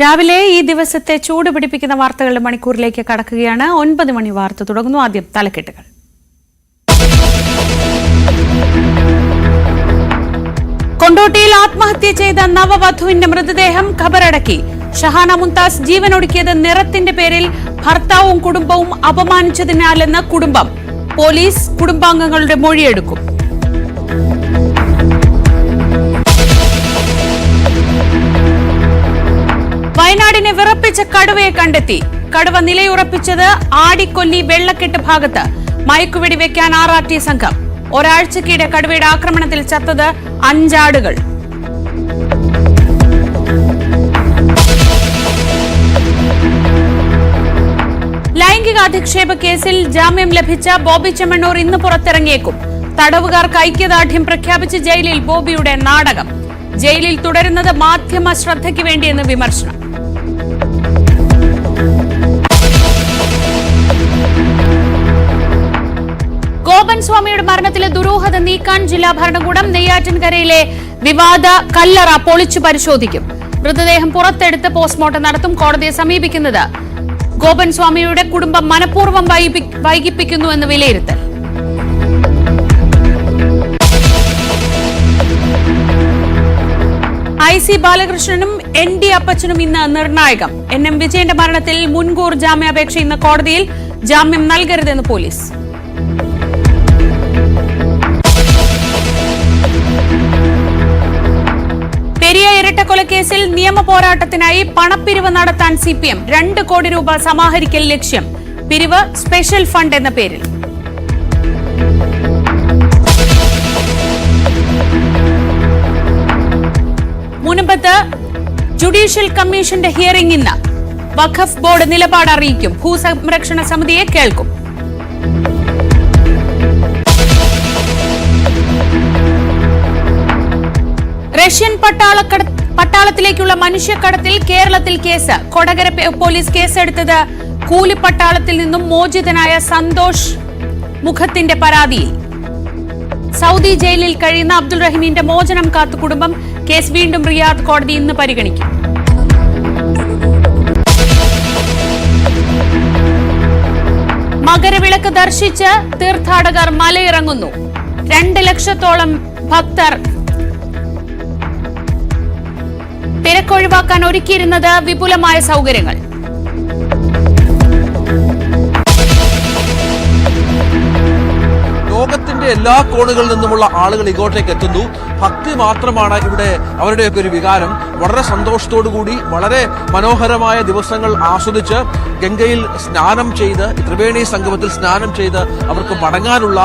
രാവിലെ ഈ ദിവസത്തെ ചൂട് പിടിപ്പിക്കുന്ന വാർത്തകളുടെ മണിക്കൂറിലേക്ക് കടക്കുകയാണ്. 9 മണി വാർത്ത തുടങ്ങുന്നു. ആദ്യം തലക്കെട്ടുകൾ. കൊണ്ടോട്ടിയിൽ ആത്മഹത്യ ചെയ്ത നവവധുവിന്റെ മൃതദേഹം ഖബറടക്കി. ഷഹാന മുംതാസ് ജീവനൊടുക്കിയത് നിറത്തിന്റെ പേരിൽ ഭർത്താവും കുടുംബവും അപമാനിച്ചതിനാലെന്ന് കുടുംബം. പോലീസ് കുടുംബാംഗങ്ങളുടെ മൊഴിയെടുക്കും. വയനാടിനെ വിറപ്പിച്ച കടുവയെ കണ്ടെത്തി. കടുവ നിലയുറപ്പിച്ചത് ആടിക്കൊല്ലി വെള്ളക്കെട്ട് ഭാഗത്ത്. മയക്കുവെടി വെക്കാൻ RRT സംഘം. ഒരാഴ്ചക്കിടെ കടുവയുടെ ആക്രമണത്തിൽ ചത്തത് 5 ആടുകൾ. ലൈംഗിക അധിക്ഷേപ കേസിൽ ജാമ്യം ലഭിച്ച ബോബി ചെമ്മണ്ണൂർ ഇന്ന് പുറത്തിറങ്ങിയേക്കും. തടവുകാർക്ക് ഐക്യദാർഢ്യം പ്രഖ്യാപിച്ച് ജയിലിൽ ബോബിയുടെ നാടകം. ജയിലിൽ തുടരുന്നത് മാധ്യമ ശ്രദ്ധയ്ക്ക് വേണ്ടിയെന്ന് വിമർശനം. ഗോപൻ സ്വാമിയുടെ മരണത്തിലെ ദുരൂഹത നീക്കാൻ ജില്ലാ ഭരണകൂടം നെയ്യാറ്റിൻകരയിലെ വിവാദ കല്ലറ പൊളിച്ചു പരിശോധിക്കും. മൃതദേഹം പുറത്തെടുത്ത് പോസ്റ്റ്മോർട്ടം നടത്തും. കോടതിയെ സമീപിക്കുന്നത് ഗോപൻ സ്വാമിയുടെ കുടുംബം മനഃപൂർവ്വം വൈകിപ്പിക്കുന്നുവെന്ന് വിലയിരുത്തൽ. IC ബാലകൃഷ്ണനും ND അപ്പച്ചനും ഇന്ന് നിർണായകം. NM വിജയന്റെ മരണത്തിൽ മുൻകൂർ ജാമ്യാപേക്ഷ ഇന്ന് കോടതിയിൽ. ജാമ്യം നൽകരുതെന്ന് പോലീസ്. പെരിയ ഇരട്ടക്കൊലക്കേസിൽ നിയമ പോരാട്ടത്തിനായി പണപ്പിരിവ് നടത്താൻ CPM 2 കോടി രൂപ സമാഹരിക്കൽ ലക്ഷ്യം. പിരിവ് സ്പെഷ്യൽ ഫണ്ട് എന്ന പേരിൽ. മുൻപത്ത് ജുഡീഷ്യൽ കമ്മീഷന്റെ ഹിയറിംഗ് ഇന്ന്. വഖഫ് ബോർഡ് നിലപാട് അറിയിക്കും. ഭൂസംരക്ഷണ സമിതിയെ കേൾക്കും. റഷ്യൻ പട്ടാളത്തിലേക്കുള്ള മനുഷ്യക്കടത്തിൽ കേരളത്തിൽ കേസ്. കൊടകര പോലീസ് കേസെടുത്തത് കൂലിപ്പട്ടാളത്തിൽ നിന്നും മോചിതനായ സന്തോഷ് മുഖത്തിന്റെ പരാതിയിൽ. സൗദി ജയിലിൽ കഴിയുന്ന അബ്ദുൾ റഹീമിന്റെ മോചനം കാത്തു കുടുംബം. കേസ് വീണ്ടും റിയാദ് കോടതി ഇന്ന് പരിഗണിക്കും. മകരവിളക്ക് ദർശിച്ച് തീർത്ഥാടകർ മലയിറങ്ങുന്നു. 2 ലക്ഷത്തോളം ഭക്തർ. തിരക്കൊഴിവാക്കാൻ ഒരുക്കിയിരുന്നത് വിപുലമായ സൗകര്യങ്ങൾ. ലോകത്തിന്റെ എല്ലാ കോണുകളിൽ നിന്നുമുള്ള ആളുകൾ ഇങ്ങോട്ടേക്ക് എത്തുന്നു. ഭക്തി മാത്രമാണ് ഇവിടെ അവരുടെയൊക്കെ ഒരു വികാരം. വളരെ സന്തോഷത്തോടുകൂടി വളരെ മനോഹരമായ ദിവസങ്ങൾ ആസ്വദിച്ച് ഗംഗയിൽ സ്നാനം ചെയ്ത്, ത്രിവേണി സംഗമത്തിൽ സ്നാനം ചെയ്ത് അവർക്ക് മടങ്ങാനുള്ള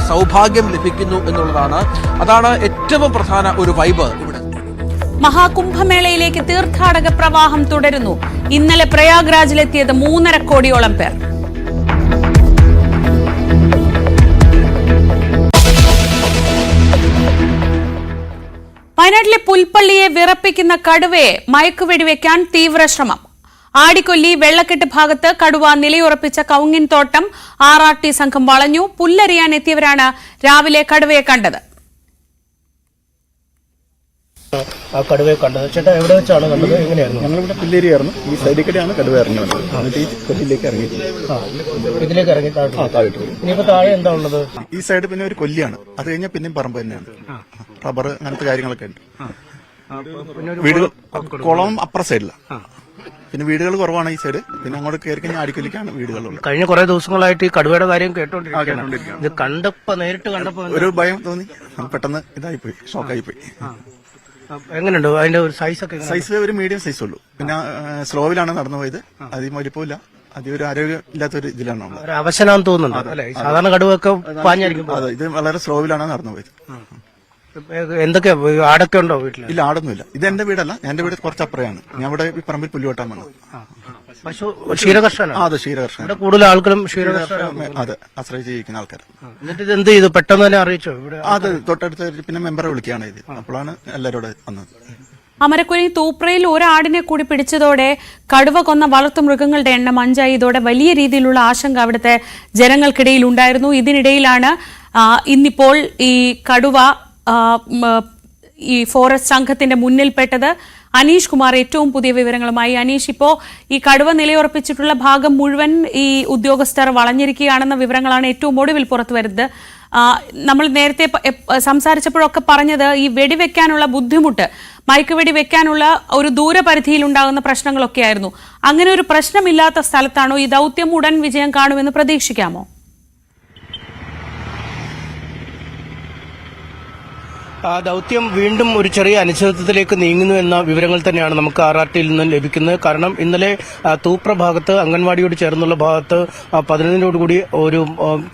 സൗഭാഗ്യം ലഭിക്കുന്നു എന്നുള്ളതാണ്. അതാണ് ഏറ്റവും പ്രധാന ഒരു വൈബ് ഇവിടെ. മഹാകുംഭമേളയിലേക്ക് തീർത്ഥാടക പ്രവാഹം തുടരുന്നു. ഇന്നലെ പ്രയാഗ്രാജിലെത്തിയത് 3.5 കോടിയോളം പേർ. വയനാട്ടിലെ പുൽപ്പള്ളിയെ വിറപ്പിക്കുന്ന കടുവയെ മയക്കുവെടിവെക്കാൻ തീവ്ര ശ്രമം. ആടിക്കൊല്ലി വെള്ളക്കെട്ട് ഭാഗത്ത് കടുവ നിലയുറപ്പിച്ച കവുങ്ങിൻ തോട്ടം RRT സംഘം വളഞ്ഞു. പുല്ലരിയാൻ എത്തിയവരാണ് രാവിലെ കടുവയെ കണ്ടത്. കടുവയെ കണ്ടത് ചേട്ടാ എവിടെ വെച്ചാണ് കണ്ടത്? എങ്ങനെയായിരുന്നു? ഞങ്ങളിവിടെ പുല്ലേരിയായിരുന്നു. ഈ സൈഡിൽ കൂടെയാണ് കടുവ ഇറങ്ങി വന്നത്. എന്നിട്ട് ഈ കൊല്ലിലേക്ക് ഇറങ്ങി ഇതിലേക്ക് ഇറങ്ങി താഴോട്ട്. ഇനിയിപ്പോ താഴെ എന്താ ഉള്ളത്? ഈ സൈഡ് പിന്നെ ഒരു കൊല്ലിയാണ്. അത് കഴിഞ്ഞാൽ പിന്നെയും പറമ്പ് തന്നെയാണ്. റബ്ബർ അങ്ങനത്തെ കാര്യങ്ങളൊക്കെ ഉണ്ട്. വീടുകൾ കുളം അപ്പുറ സൈഡിലാണ്. പിന്നെ വീടുകൾ കുറവാണ് ഈ സൈഡ്. പിന്നെ അങ്ങോട്ട് കയറി കഴിഞ്ഞാൽ ആടിക്കൊല്ലിക്കാണ് വീടുകളുള്ളത്. കഴിഞ്ഞ കുറെ ദിവസങ്ങളായിട്ട് ഈ കടുവയുടെ കാര്യം കേട്ടോണ്ടിരിക്കുകയാണ്. ഇത് കണ്ടപ്പോ നേരിട്ട് കണ്ടപ്പോ ഒരു ഭയം തോന്നി. പെട്ടെന്ന് ഇതായിപ്പോയി, ഷോക്കായി പോയി. എങ്ങനെയുണ്ട് അതിന്റെ ഒരു സൈസൊക്കെ? സൈസ് ഒരു മീഡിയം സൈസ് ഉള്ളൂ. പിന്നെ സ്ലോവിലാണ് നടന്നു പോയത്. അധികം വലിപ്പമില്ല. അധികം ഒരു ആരോഗ്യം ഇല്ലാത്തൊരു ഇതിലാണ് ഉള്ളത്. അവശനാന്ന് തോന്നുന്നുണ്ട് അല്ലെ? സാധാരണ കടുവൊക്കെ പാഞ്ഞായിരിക്കും. അതെ, ഇത് വളരെ സ്ലോവിലാണ് നടന്നു പോയത്. എന്തൊക്കെയാ ആടൊക്കെ ഉണ്ടോ വീട്ടിൽ? ഇല്ല, ആടൊന്നുമില്ല. ഇത് എന്റെ വീടല്ല. എന്റെ വീട് കുറച്ചപ്പുറയാണ്. ഞാൻ ഇവിടെ ഈ പറമ്പിൽ പുല്ലുവെട്ടാൻ വന്നത്. പശു ക്ഷീരകർഷകനാണ്? അതെ, ക്ഷീരകർഷകൻ. ഇവിടെ കൂടുതൽ ആൾക്കാരും ക്ഷീരകർഷകർ അതെ ആശ്രയിച്ച് ജീവിക്കുന്ന ആൾക്കാർ. എന്നിട്ട് ഇത് എന്ത് ചെയ്തു? പെട്ടെന്ന് തന്നെ അറിയിച്ചോ? ഇവിടെ അത് തൊട്ടടുത്ത് പിന്നെ മെമ്പറെ വിളിക്കുകയാണ് ഇത്. അപ്പോഴാണ് എല്ലാവരോടും വന്നത്. അമരക്കുഴി തൂപ്രയിൽ ഒരാടിനെ കൂടി പിടിച്ചതോടെ കടുവ കൊന്ന വളർത്തുമൃഗങ്ങളുടെ എണ്ണം 5 ഇതോടെ വലിയ രീതിയിലുള്ള ആശങ്ക അവിടുത്തെ ജനങ്ങൾക്കിടയിൽ ഉണ്ടായിരുന്നു. ഇതിനിടയിലാണ് ഇന്നിപ്പോൾ ഈ കടുവ ഈ ഫോറസ്റ്റ് സംഘത്തിന്റെ മുന്നിൽപ്പെട്ടത്. അനീഷ് കുമാർ ഏറ്റവും പുതിയ വിവരങ്ങളുമായി. അനീഷ്, ഇപ്പോ ഈ കടുവ നിലയുറപ്പിച്ചിട്ടുള്ള ഭാഗം മുഴുവൻ ഈ ഉദ്യോഗസ്ഥർ വളഞ്ഞിരിക്കുകയാണെന്ന വിവരങ്ങളാണ് ഏറ്റവും ഒടുവിൽ പുറത്തു വരുന്നത്. നമ്മൾ നേരത്തെ സംസാരിച്ചപ്പോഴൊക്കെ പറഞ്ഞത് ഈ വെടിവെക്കാനുള്ള ബുദ്ധിമുട്ട്, മയക്കുവെടി വെക്കാനുള്ള ഒരു ദൂരപരിധിയിൽ ഉണ്ടാകുന്ന പ്രശ്നങ്ങളൊക്കെയായിരുന്നു. അങ്ങനെ ഒരു പ്രശ്നമില്ലാത്ത സ്ഥലത്താണോ ഈ ദൗത്യം ഉടൻ വിജയം കാണുമെന്ന് പ്രതീക്ഷിക്കാമോ? ദൗത്യം വീണ്ടും ഒരു ചെറിയ അനിശ്ചിതത്വത്തിലേക്ക് നീങ്ങുന്നു എന്ന വിവരങ്ങൾ തന്നെയാണ് നമുക്ക് RRTയിൽ നിന്ന് ലഭിക്കുന്നത്. കാരണം ഇന്നലെ തൂപ്ര ഭാഗത്ത് അംഗൻവാടിയോട് ചേർന്നുള്ള ഭാഗത്ത് 11-നോടുകൂടി ഒരു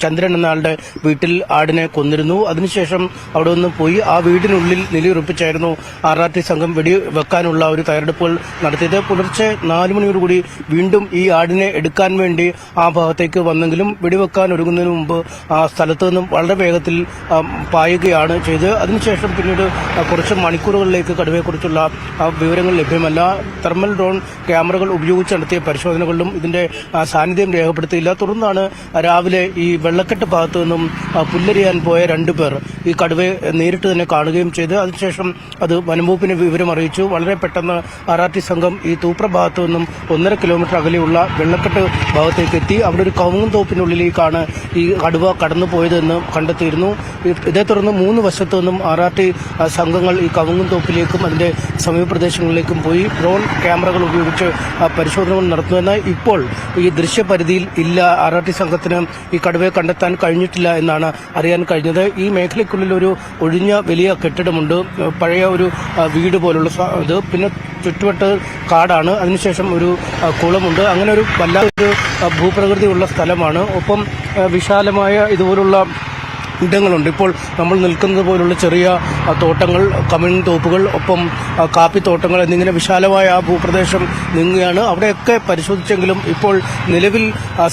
ചന്ദ്രൻ എന്ന ആളുടെ വീട്ടിൽ ആടിനെ കൊന്നിരുന്നു. അതിനുശേഷം അവിടെ നിന്ന് പോയി ആ വീടിനുള്ളിൽ നിലയുറപ്പിച്ചായിരുന്നു RRT സംഘം വെടിവെക്കാനുള്ള ഒരു തയ്യാറെടുപ്പുകൾ നടത്തിയത്. പുലർച്ചെ 4 മണിയോടുകൂടി വീണ്ടും ഈ ആടിനെ എടുക്കാൻ വേണ്ടി ആ ഭാഗത്തേക്ക് വന്നെങ്കിലും വെടിവെക്കാൻ ഒരുങ്ങുന്നതിന് മുമ്പ് ആ സ്ഥലത്ത് നിന്നും വളരെ വേഗത്തിൽ പായുകയാണ് ചെയ്തത്. അതിനുശേഷം പിന്നീട് കുറച്ച് മണിക്കൂറുകളിലേക്ക് കടുവയെക്കുറിച്ചുള്ള വിവരങ്ങൾ ലഭ്യമല്ല. തെർമൽ ഡ്രോൺ ക്യാമറകൾ ഉപയോഗിച്ച് നടത്തിയ പരിശോധനകളിലും ഇതിന്റെ സാന്നിധ്യം രേഖപ്പെടുത്തിയില്ല. തുടർന്നാണ് രാവിലെ ഈ വെള്ളക്കെട്ട് ഭാഗത്തു നിന്നും പുല്ലരിയാൻ പോയ 2 പേർ ഈ കടുവയെ നേരിട്ട് തന്നെ കാണുകയും ചെയ്ത് അതിനുശേഷം അത് വനംവകുപ്പിനെ വിവരം അറിയിച്ചു. വളരെ പെട്ടെന്ന് RRT സംഘം ഈ തൂപ്ര ഭാഗത്തു നിന്നും 1.5 കിലോമീറ്റർ അകലെയുള്ള വെള്ളക്കെട്ട് ഭാഗത്തേക്ക് എത്തി. അവിടെ ഒരു കവുങ്ങും തോപ്പിനുള്ളിലേക്കാണ് ഈ കടുവ കടന്നു പോയതെന്ന് കണ്ടെത്തിയിരുന്നു. ഇതേ തുടർന്ന് 3 വശത്തു നിന്നും RRT സംഘങ്ങൾ ഈ കവുങ്ങും തോപ്പിലേക്കും അതിന്റെ സമീപ പ്രദേശങ്ങളിലേക്കും പോയി ഡ്രോൺ ക്യാമറകൾ ഉപയോഗിച്ച് പരിശോധനകൾ നടത്തുമെന്നാൽ ഇപ്പോൾ ഈ ദൃശ്യപരിധിയിൽ ഇല്ല. RRT സംഘത്തിന് ഈ കടുവയെ കണ്ടെത്താൻ കഴിഞ്ഞിട്ടില്ല എന്നാണ് അറിയാൻ കഴിഞ്ഞത്. ഈ മേഖലയ്ക്കുള്ളിൽ ഒരു ഒഴിഞ്ഞ വലിയ കെട്ടിടമുണ്ട്, പഴയ ഒരു വീട് പോലുള്ള ഇത്, പിന്നെ ചുറ്റുവട്ട് കാടാണ്, അതിനുശേഷം ഒരു കുളമുണ്ട്. അങ്ങനെ ഒരു വല്ലാത്തൊരു ഭൂപ്രകൃതിയുള്ള സ്ഥലമാണ്. ഒപ്പം വിശാലമായ ഇതുപോലുള്ള ഇടങ്ങളുണ്ട്. ഇപ്പോൾ നമ്മൾ നിൽക്കുന്നത് പോലുള്ള ചെറിയ തോട്ടങ്ങൾ, കമിഴ്ന്ന തോപ്പുകൾ, ഒപ്പം കാപ്പിത്തോട്ടങ്ങൾ എന്നിങ്ങനെ വിശാലമായ ആ ഭൂപ്രദേശം നീങ്ങുകയാണ്. അവിടെയൊക്കെ പരിശോധിച്ചെങ്കിലും ഇപ്പോൾ നിലവിൽ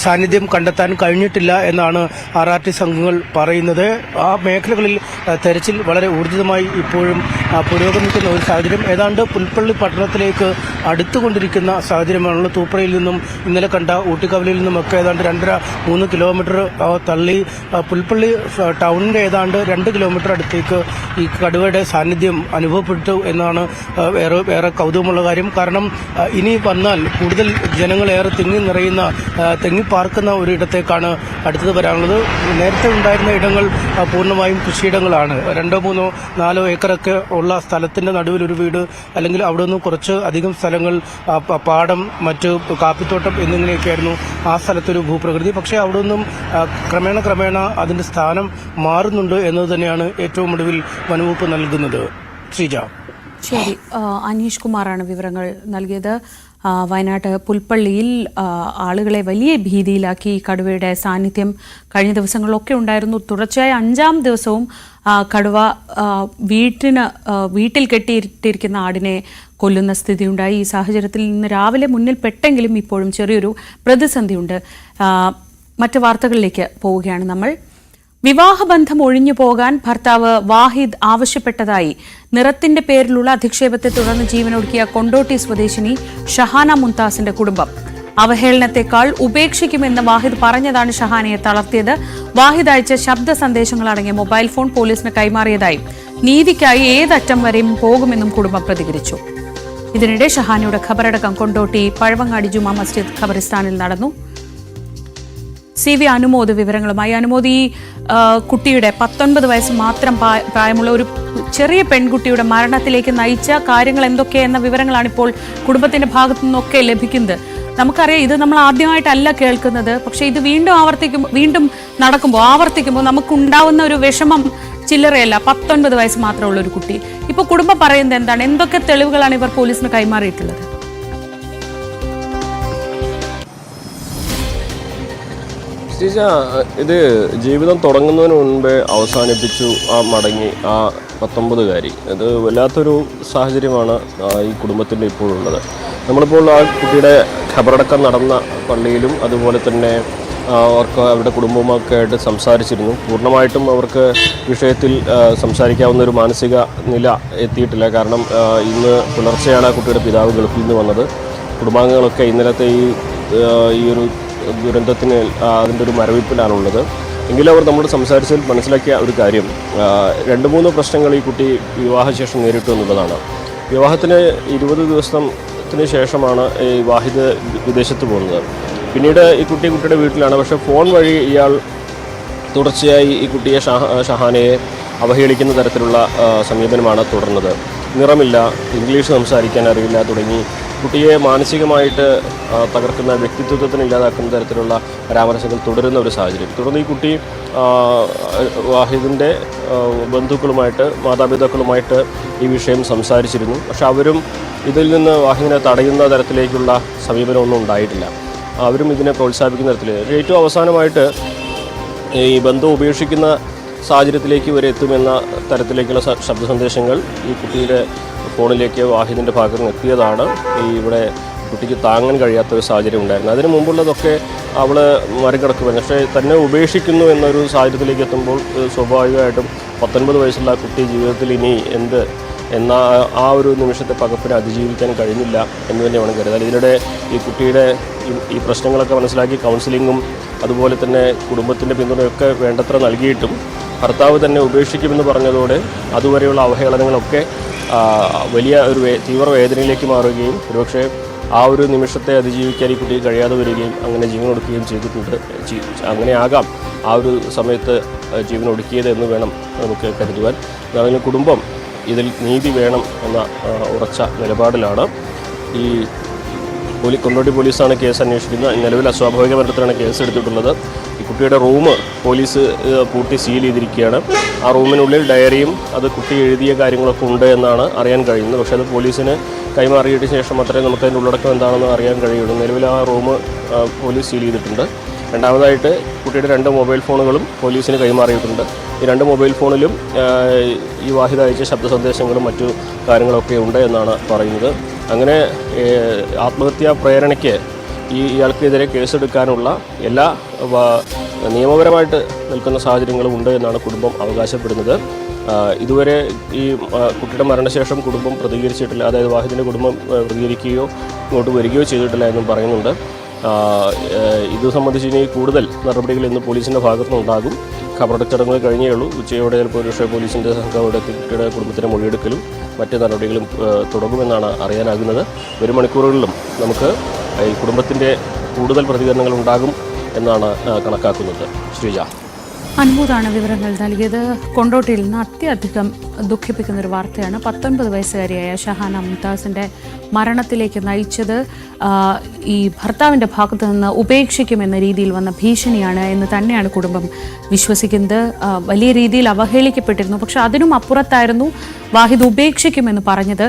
സാന്നിധ്യം കണ്ടെത്താൻ കഴിഞ്ഞിട്ടില്ല എന്നാണ് RRT സംഘങ്ങൾ പറയുന്നത്. ആ മേഖലകളിൽ തെരച്ചിൽ വളരെ ഊർജിതമായി ഇപ്പോഴും പുരോഗമിക്കുന്ന ഒരു സാഹചര്യം. ഏതാണ്ട് പുൽപ്പള്ളി പട്ടണത്തിലേക്ക് അടുത്തുകൊണ്ടിരിക്കുന്ന സാഹചര്യമാണുള്ളത്. തൂപ്രയിൽ നിന്നും ഇന്നലെ കണ്ട ഊട്ടിക്കവലയിൽ നിന്നുമൊക്കെ ഏതാണ്ട് 2.5-3 കിലോമീറ്റർ തള്ളി പുൽപ്പള്ളി ടൗണിന്റെ ഏതാണ്ട് 2 കിലോമീറ്റർ അടുത്തേക്ക് ഈ കടുവയുടെ സാന്നിധ്യം അനുഭവപ്പെട്ടു എന്നാണ് ഏറെ കൗതുകമുള്ള കാര്യം. കാരണം ഇനി വന്നാൽ കൂടുതൽ ജനങ്ങളേറെ തിങ്ങിപ്പാർക്കുന്ന ഒരിടത്തേക്കാണ് അടുത്തത് വരാനുള്ളത്. നേരത്തെ ഉണ്ടായിരുന്ന ഇടങ്ങൾ പൂർണ്ണമായും കൃഷിയിടങ്ങളാണ്. 2-3-4 ഏക്കറൊക്കെ ഉള്ള സ്ഥലത്തിന്റെ നടുവിൽ ഒരു വീട്, അല്ലെങ്കിൽ അവിടെ നിന്ന് കുറച്ച് അധികം സ്ഥലങ്ങൾ, പാടം, മറ്റ് കാപ്പിത്തോട്ടം എന്നിങ്ങനെയൊക്കെയായിരുന്നു ആ സ്ഥലത്തൊരു ഭൂപ്രകൃതി. പക്ഷേ അവിടെ നിന്നും ക്രമേണ അതിന്റെ സ്ഥാനം മാറുന്നുണ്ട് എന്നത് തന്നെയാണ് ഏറ്റവും ഒടുവിൽ വനംവകുപ്പ് നൽകുന്നത്. ശ്രീജ. ശരി, അനീഷ് കുമാറാണ് വിവരങ്ങൾ നൽകിയത്. വയനാട് പുൽപ്പള്ളിയിൽ ആളുകളെ വലിയ ഭീതിയിലാക്കി കടുവയുടെ സാന്നിധ്യം കഴിഞ്ഞ ദിവസങ്ങളിലൊക്കെ ഉണ്ടായിരുന്നു. തുടർച്ചയായ 5-ാം ദിവസവും കടുവ വീട്ടിൽ കെട്ടിയിട്ടിരിക്കുന്ന ആടിനെ കൊല്ലുന്ന സ്ഥിതിയുണ്ടായി. ഈ സാഹചര്യത്തിൽ ഇന്ന് രാവിലെ മുന്നിൽ പെട്ടെങ്കിലും ഇപ്പോഴും ചെറിയൊരു പ്രതിസന്ധിയുണ്ട്. മറ്റ് വാർത്തകളിലേക്ക് പോവുകയാണ് നമ്മൾ. വിവാഹബന്ധം ഒഴിഞ്ഞു പോകാൻ ഭർത്താവ് വാഹിദ് ആവശ്യപ്പെട്ടതായി നിറത്തിന്റെ പേരിലുള്ള അധിക്ഷേപത്തെ തുടർന്ന് ജീവനൊടുക്കിയ കൊണ്ടോട്ടി സ്വദേശിനി ഷഹാന മുംതാസിന്റെ കുടുംബം. അവഹേളനത്തെക്കാൾ ഉപേക്ഷിക്കുമെന്ന് വാഹിദ് പറഞ്ഞതാണ് ഷഹാനയെ തളർത്തിയത്. വാഹിദ് അയച്ച ശബ്ദ സന്ദേശങ്ങൾ അടങ്ങിയ മൊബൈൽ ഫോൺ പോലീസിന് കൈമാറിയതായി, നീതിക്കായി ഏതറ്റം വരെയും പോകുമെന്നും കുടുംബം പ്രതികരിച്ചു. ഇതിനിടെ ഷഹാനയുടെ ഖബറടക്കം കൊണ്ടോട്ടി പഴവങ്ങാടി ജുമാ മസ്ജിദ് ഖബറിസ്ഥാനിൽ നടന്നു. CV അനുമോദ് വിവരങ്ങളുമായി. അനുമോദ്, ഈ കുട്ടിയുടെ 19 വയസ്സ് മാത്രം പ്രായമുള്ള ഒരു ചെറിയ പെൺകുട്ടിയുടെ മരണത്തിലേക്ക് നയിച്ച കാര്യങ്ങൾ എന്തൊക്കെയെന്ന വിവരങ്ങളാണ് ഇപ്പോൾ കുടുംബത്തിന്റെ ഭാഗത്തു നിന്നൊക്കെ ലഭിക്കുന്നത്. നമുക്കറിയാം, ഇത് നമ്മൾ ആദ്യമായിട്ടല്ല കേൾക്കുന്നത്. പക്ഷെ ഇത് വീണ്ടും ആവർത്തിക്കുമ്പോൾ നമുക്കുണ്ടാവുന്ന ഒരു വിഷമം ചില്ലറയല്ല. 19 വയസ്സ് മാത്രമുള്ള ഒരു കുട്ടി. ഇപ്പോൾ കുടുംബം പറയുന്നത് എന്താണ്? എന്തൊക്കെ തെളിവുകളാണ് ഇവർ പോലീസിന് കൈമാറിയിട്ടുള്ളത്? ഇത് ജീവിതം തുടങ്ങുന്നതിന് മുൻപേ അവസാനിപ്പിച്ചു മടങ്ങി 19-കാരി. ഇത് വല്ലാത്തൊരു സാഹചര്യമാണ് ഈ കുടുംബത്തിൻ്റെ ഇപ്പോഴുള്ളത്. നമ്മളിപ്പോൾ ആ കുട്ടിയുടെ ഖബറടക്കം നടന്ന പള്ളിയിലും അതുപോലെ തന്നെ അവർക്ക് അവരുടെ കുടുംബവുമൊക്കെ ആയിട്ട് സംസാരിച്ചിരുന്നു. പൂർണ്ണമായിട്ടും അവർക്ക് വിഷയത്തിൽ സംസാരിക്കാവുന്ന ഒരു മാനസിക നില എത്തിയിട്ടില്ല. കാരണം ഇന്ന് പുലർച്ചെയാണ് ആ കുട്ടിയുടെ പിതാവ് ഗൾഫിൽ നിന്ന് വന്നത്. കുടുംബാംഗങ്ങളൊക്കെ ഇന്നലത്തെ ഈ ഒരു ദുരന്തത്തിന് അതിൻ്റെ ഒരു മരവിപ്പിലാണുള്ളത്. എങ്കിലും അവർ നമ്മളോട് സംസാരിച്ചതിൽ മനസ്സിലാക്കിയ ഒരു കാര്യം 2-3 പ്രശ്നങ്ങൾ ഈ കുട്ടി വിവാഹശേഷം നേരിട്ടു എന്നുള്ളതാണ്. വിവാഹത്തിന് 20 ദിവസത്തിന് ശേഷമാണ് ഈ വാഹിദ് വിദേശത്ത് പോകുന്നത്. പിന്നീട് ഈ കുട്ടിയുടെ വീട്ടിലാണ്. പക്ഷേ ഫോൺ വഴി ഇയാൾ തുടർച്ചയായി ഈ കുട്ടിയെ ഷഹാനയെ അവഹേളിക്കുന്ന തരത്തിലുള്ള സമീപനമാണ് തുടർന്നത്. നിറമില്ല, ഇംഗ്ലീഷ് സംസാരിക്കാൻ അറിയില്ല തുടങ്ങി കുട്ടിയെ മാനസികമായിട്ട് തകർക്കുന്ന, വ്യക്തിത്വത്തിന് ഇല്ലാതാക്കുന്ന തരത്തിലുള്ള പരാമർശങ്ങൾ തുടരുന്ന ഒരു സാഹചര്യം. തുടർന്ന് ഈ കുട്ടി വാഹിദിൻ്റെ ബന്ധുക്കളുമായിട്ട്, മാതാപിതാക്കളുമായിട്ട് ഈ വിഷയം സംസാരിച്ചിരുന്നു. പക്ഷെ അവരും ഇതിൽ നിന്ന് വാഹിദിനെ തടയുന്ന തരത്തിലേക്കുള്ള സമീപനമൊന്നും ഉണ്ടായിട്ടില്ല. അവരും ഇതിനെ പ്രോത്സാഹിപ്പിക്കുന്ന തരത്തിൽ ഏറ്റവും അവസാനമായിട്ട് ഈ ബന്ധം ഉപേക്ഷിക്കുന്ന സാഹചര്യത്തിലേക്ക് വരെ എത്തുമെന്ന തരത്തിലേക്കുള്ള ശബ്ദ സന്ദേശങ്ങൾ ഈ കുട്ടിയുടെ ഫോണിലേക്ക് വാഹിദിൻ്റെ ഭാഗത്ത് നിന്ന് എത്തിയതാണ് ഇവിടെ കുട്ടിക്ക് താങ്ങാൻ കഴിയാത്തൊരു സാഹചര്യം ഉണ്ടായിരുന്നത്. അതിന് മുമ്പുള്ളതൊക്കെ അവൾ മറികടക്കുമെന്ന്. പക്ഷേ തന്നെ ഉപേക്ഷിക്കുന്നു എന്നൊരു സാഹചര്യത്തിലേക്ക് എത്തുമ്പോൾ സ്വാഭാവികമായിട്ടും 19 വയസ്സുള്ള ആ കുട്ടി ജീവിതത്തിൽ ഇനി എന്ത് എന്ന ആ ഒരു നിമിഷത്തെ പകപ്പിനെ അതിജീവിക്കാൻ കഴിഞ്ഞില്ല എന്ന് തന്നെ വേണം കരുതാൻ. ഇതിനിടെ ഈ കുട്ടിയുടെ ഈ പ്രശ്നങ്ങളൊക്കെ മനസ്സിലാക്കി കൗൺസിലിങ്ങും അതുപോലെ തന്നെ കുടുംബത്തിൻ്റെ പിന്തുണയൊക്കെ വേണ്ടത്ര നൽകിയിട്ടും ഭർത്താവ് തന്നെ ഉപേക്ഷിക്കുമെന്ന് പറഞ്ഞതോടെ അതുവരെയുള്ള അവഹേളനങ്ങളൊക്കെ വലിയ ഒരു തീവ്ര വേദനയിലേക്ക് മാറുകയും ഒരുപക്ഷെ ആ ഒരു നിമിഷത്തെ അതിജീവിക്കാൻ ഈ കുട്ടിക്ക് കഴിയാതെ വരികയും അങ്ങനെ ജീവൻ ഒടുക്കുകയും ചെയ്തിട്ടുണ്ട്. അങ്ങനെയാകാം ആ ഒരു സമയത്ത് ജീവൻ ഒടുക്കിയത് എന്ന് വേണം നമുക്ക് കരുതുവാൻ. അതായത് കുടുംബം ഇതിൽ നീതി വേണം എന്ന ഉറച്ച നിലപാടിലാണ്. ഈ കൊണ്ടോട്ടി പോലീസാണ് കേസ് അന്വേഷിക്കുന്നത്. നിലവിൽ അസ്വാഭാവിക മരണത്തിലാണ് കേസ് എടുത്തിട്ടുള്ളത്. ഈ കുട്ടിയുടെ റൂം പോലീസ് പൂട്ടി സീൽ ചെയ്തിരിക്കുകയാണ്. ആ റൂമിനുള്ളിൽ ഡയറിയും അത് കുട്ടി എഴുതിയ കാര്യങ്ങളൊക്കെ ഉണ്ട് എന്നാണ് അറിയാൻ കഴിയുന്നത്. പക്ഷേ അത് പോലീസിന് കൈമാറിയിട്ട് ശേഷം മാത്രമേ നമുക്ക് അതിൻ്റെ ഉള്ളടക്കം എന്താണെന്ന് അറിയാൻ കഴിയുള്ളൂ. നിലവിൽ ആ റൂം പോലീസ് സീൽ ചെയ്തിട്ടുണ്ട്. രണ്ടാമതായിട്ട് കുട്ടിയുടെ 2 മൊബൈൽ ഫോണുകളും പോലീസിന് കൈമാറിയിട്ടുണ്ട്. ഈ 2 മൊബൈൽ ഫോണിലും ഈ വാഹിദ് അയച്ച ശബ്ദ സന്ദേശങ്ങളും മറ്റു കാര്യങ്ങളൊക്കെ ഉണ്ട് എന്നാണ് പറയുന്നത്. അങ്ങനെ ആത്മഹത്യാ പ്രേരണയ്ക്ക് ഇയാൾക്കെതിരെ കേസെടുക്കാനുള്ള എല്ലാ നിയമപരമായിട്ട് നിൽക്കുന്ന സാഹചര്യങ്ങളും ഉണ്ട് എന്നാണ് കുടുംബം അവകാശപ്പെടുന്നത്. ഇതുവരെ ഈ കുട്ടിയുടെ മരണശേഷം കുടുംബം പ്രതികരിച്ചിട്ടില്ല. അതായത് വാഹിദിൻ്റെ കുടുംബം പ്രതികരിക്കുകയോ ഇങ്ങോട്ട് വരികയോ ചെയ്തിട്ടില്ല എന്നും പറയുന്നുണ്ട്. ഇത് സംബന്ധിച്ച് ഇനി കൂടുതൽ നടപടികൾ ഇന്ന് പോലീസിൻ്റെ ഭാഗത്തുനിന്നുണ്ടാകും. ഖബറടക്ക ചടങ്ങുകൾ കഴിഞ്ഞേ ഉള്ളൂ. ഉച്ചയോടെ ചിലപ്പോൾ ഒരുപക്ഷേ പോലീസിൻ്റെ സംഘം അവിടെ കുട്ടിയുടെ കുടുംബത്തിൻ്റെ മൊഴിയെടുക്കലും മറ്റ് നടപടികളും തുടങ്ങുമെന്നാണ് അറിയാനാകുന്നത്. വരും മണിക്കൂറുകളിലും നമുക്ക് ഈ കുടുംബത്തിൻ്റെ കൂടുതൽ പ്രതികരണങ്ങൾ ഉണ്ടാകും എന്നാണ് കണക്കാക്കുന്നത്. ശ്രീജ. അൻപൂതാണ് വിവരങ്ങൾ നൽകിയത്. കൊണ്ടോട്ടിയിൽ നിന്ന് അത്യധികം ദുഃഖിപ്പിക്കുന്ന ഒരു വാർത്തയാണ്. 19 വയസ്സുകാരിയായ ഷഹാന മുംതാസിന്റെ മരണത്തിലേക്ക് നയിച്ചത് ഈ ഭർത്താവിന്റെ ഭാഗത്തു നിന്ന് ഉപേക്ഷിക്കുമെന്ന രീതിയിൽ വന്ന ഭീഷണിയാണ് എന്ന് തന്നെയാണ് കുടുംബം വിശ്വസിക്കുന്നത്. വലിയ രീതിയിൽ അവഹേളിക്കപ്പെട്ടിരുന്നു. പക്ഷെ അതിനും അപ്പുറത്തായിരുന്നു വാഹിദ് ഉപേക്ഷിക്കുമെന്ന് പറഞ്ഞത്.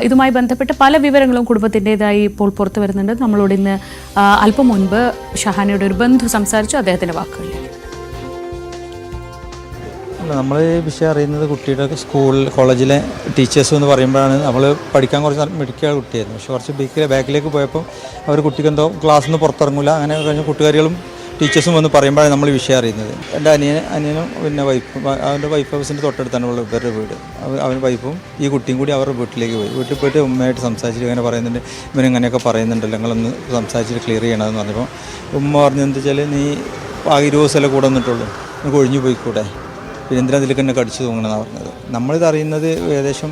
ഇതുമായി ബന്ധപ്പെട്ട് പല വിവരങ്ങളും കുടുംബത്തിൻ്റെതായി ഇപ്പോൾ പുറത്തു വരുന്നുണ്ട്. നമ്മളോട് ഇന്ന് അല്പം മുൻപ് ഷഹാനയുടെ ഒരു ബന്ധു സംസാരിച്ചു. അദ്ദേഹത്തിന്റെ വാക്കുകളിൽ നമ്മൾ ഈ വിഷയം അറിയുന്നത് കുട്ടിയുടെ കോളേജിലെ ടീച്ചേഴ്സ് എന്ന് പറയുമ്പോഴാണ് നമ്മൾ പഠിക്കാൻ കുറച്ച് മിടുക്കിയ കുട്ടിയായിരുന്നു. പക്ഷെ കുറച്ച് ബാക്കിലേക്ക് പോയപ്പോൾ അവർ കുട്ടിക്ക് എന്തോ ക്ലാസ്സിൽ നിന്ന് പുറത്തിറങ്ങില്ല. അങ്ങനെ കഴിഞ്ഞ കൂട്ടുകാരികളും ടീച്ചേഴ്സും വന്ന് പറയുമ്പോഴാണ് നമ്മൾ ഈ വിഷയം അറിയുന്നത്. എൻ്റെ അനിയനും പിന്നെ വൈഫും, അവൻ്റെ വൈഫ് ഹൗസിൻ്റെ തൊട്ടടുത്താണ് ഇവരുടെ വീട്. അവൻ വൈഫും ഈ കുട്ടിയും കൂടി അവരുടെ വീട്ടിലേക്ക് പോയി. വീട്ടിൽ പോയിട്ട് ഉമ്മയായിട്ട് സംസാരിച്ചിട്ട് ഇങ്ങനെ പറയുന്നുണ്ട്, ഇവനിങ്ങനെയൊക്കെ പറയുന്നുണ്ടല്ലോ, നിങ്ങളൊന്ന് സംസാരിച്ചിട്ട് ക്ലിയർ ചെയ്യണമെന്ന് പറഞ്ഞപ്പോൾ ഉമ്മ പറഞ്ഞു, എന്താ വെച്ചാൽ നീ ആ 20 ദിവസമല്ലേ കൂടെ വന്നിട്ടുള്ളൂ, നിനക്ക് ഒഴിഞ്ഞു പോയിക്കൂടെ, പിന്നെ എന്തിനാ അതിലേക്ക് തന്നെ കടിച്ചു തൂങ്ങണമെന്നാണ് പറഞ്ഞത്. നമ്മളിത് അറിയുന്നത് ഏകദേശം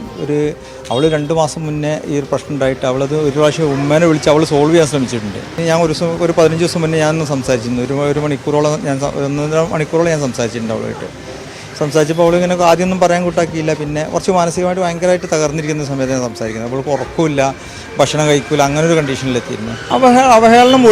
അവൾ 2 മാസം മുന്നേ ഈ ഒരു പ്രശ്നം ഉണ്ടായിട്ട് അവളത് ഒരു പ്രാവശ്യം ഉമ്മേനെ വിളിച്ച് അവൾ സോൾവ് ചെയ്യാൻ ശ്രമിച്ചിട്ടുണ്ട്. ഞാൻ ഒരു 15 ദിവസം മുന്നേ ഞാൻ സംസാരിച്ചിരുന്നു. ഒരു മണിക്കൂറോളം 1.5 മണിക്കൂറോളം ഞാൻ സംസാരിച്ചിട്ടുണ്ട് അവളായിട്ട്. സംസാരിച്ചപ്പോൾ അവളിങ്ങനെ ആദ്യമൊന്നും പറയാൻ കൂട്ടാക്കിയില്ല. പിന്നെ കുറച്ച് മാനസികമായിട്ട് ഭയങ്കരമായിട്ട് തകർന്നിരിക്കുന്ന സമയത്ത് ഞാൻ സംസാരിക്കുന്നത്. അവൾക്ക് ഉറക്കമില്ല, ഭക്ഷണം കഴിക്കില്ല, അങ്ങനെ ഒരു കണ്ടീഷനിലെത്തിയിരുന്നു. അവഹേളനം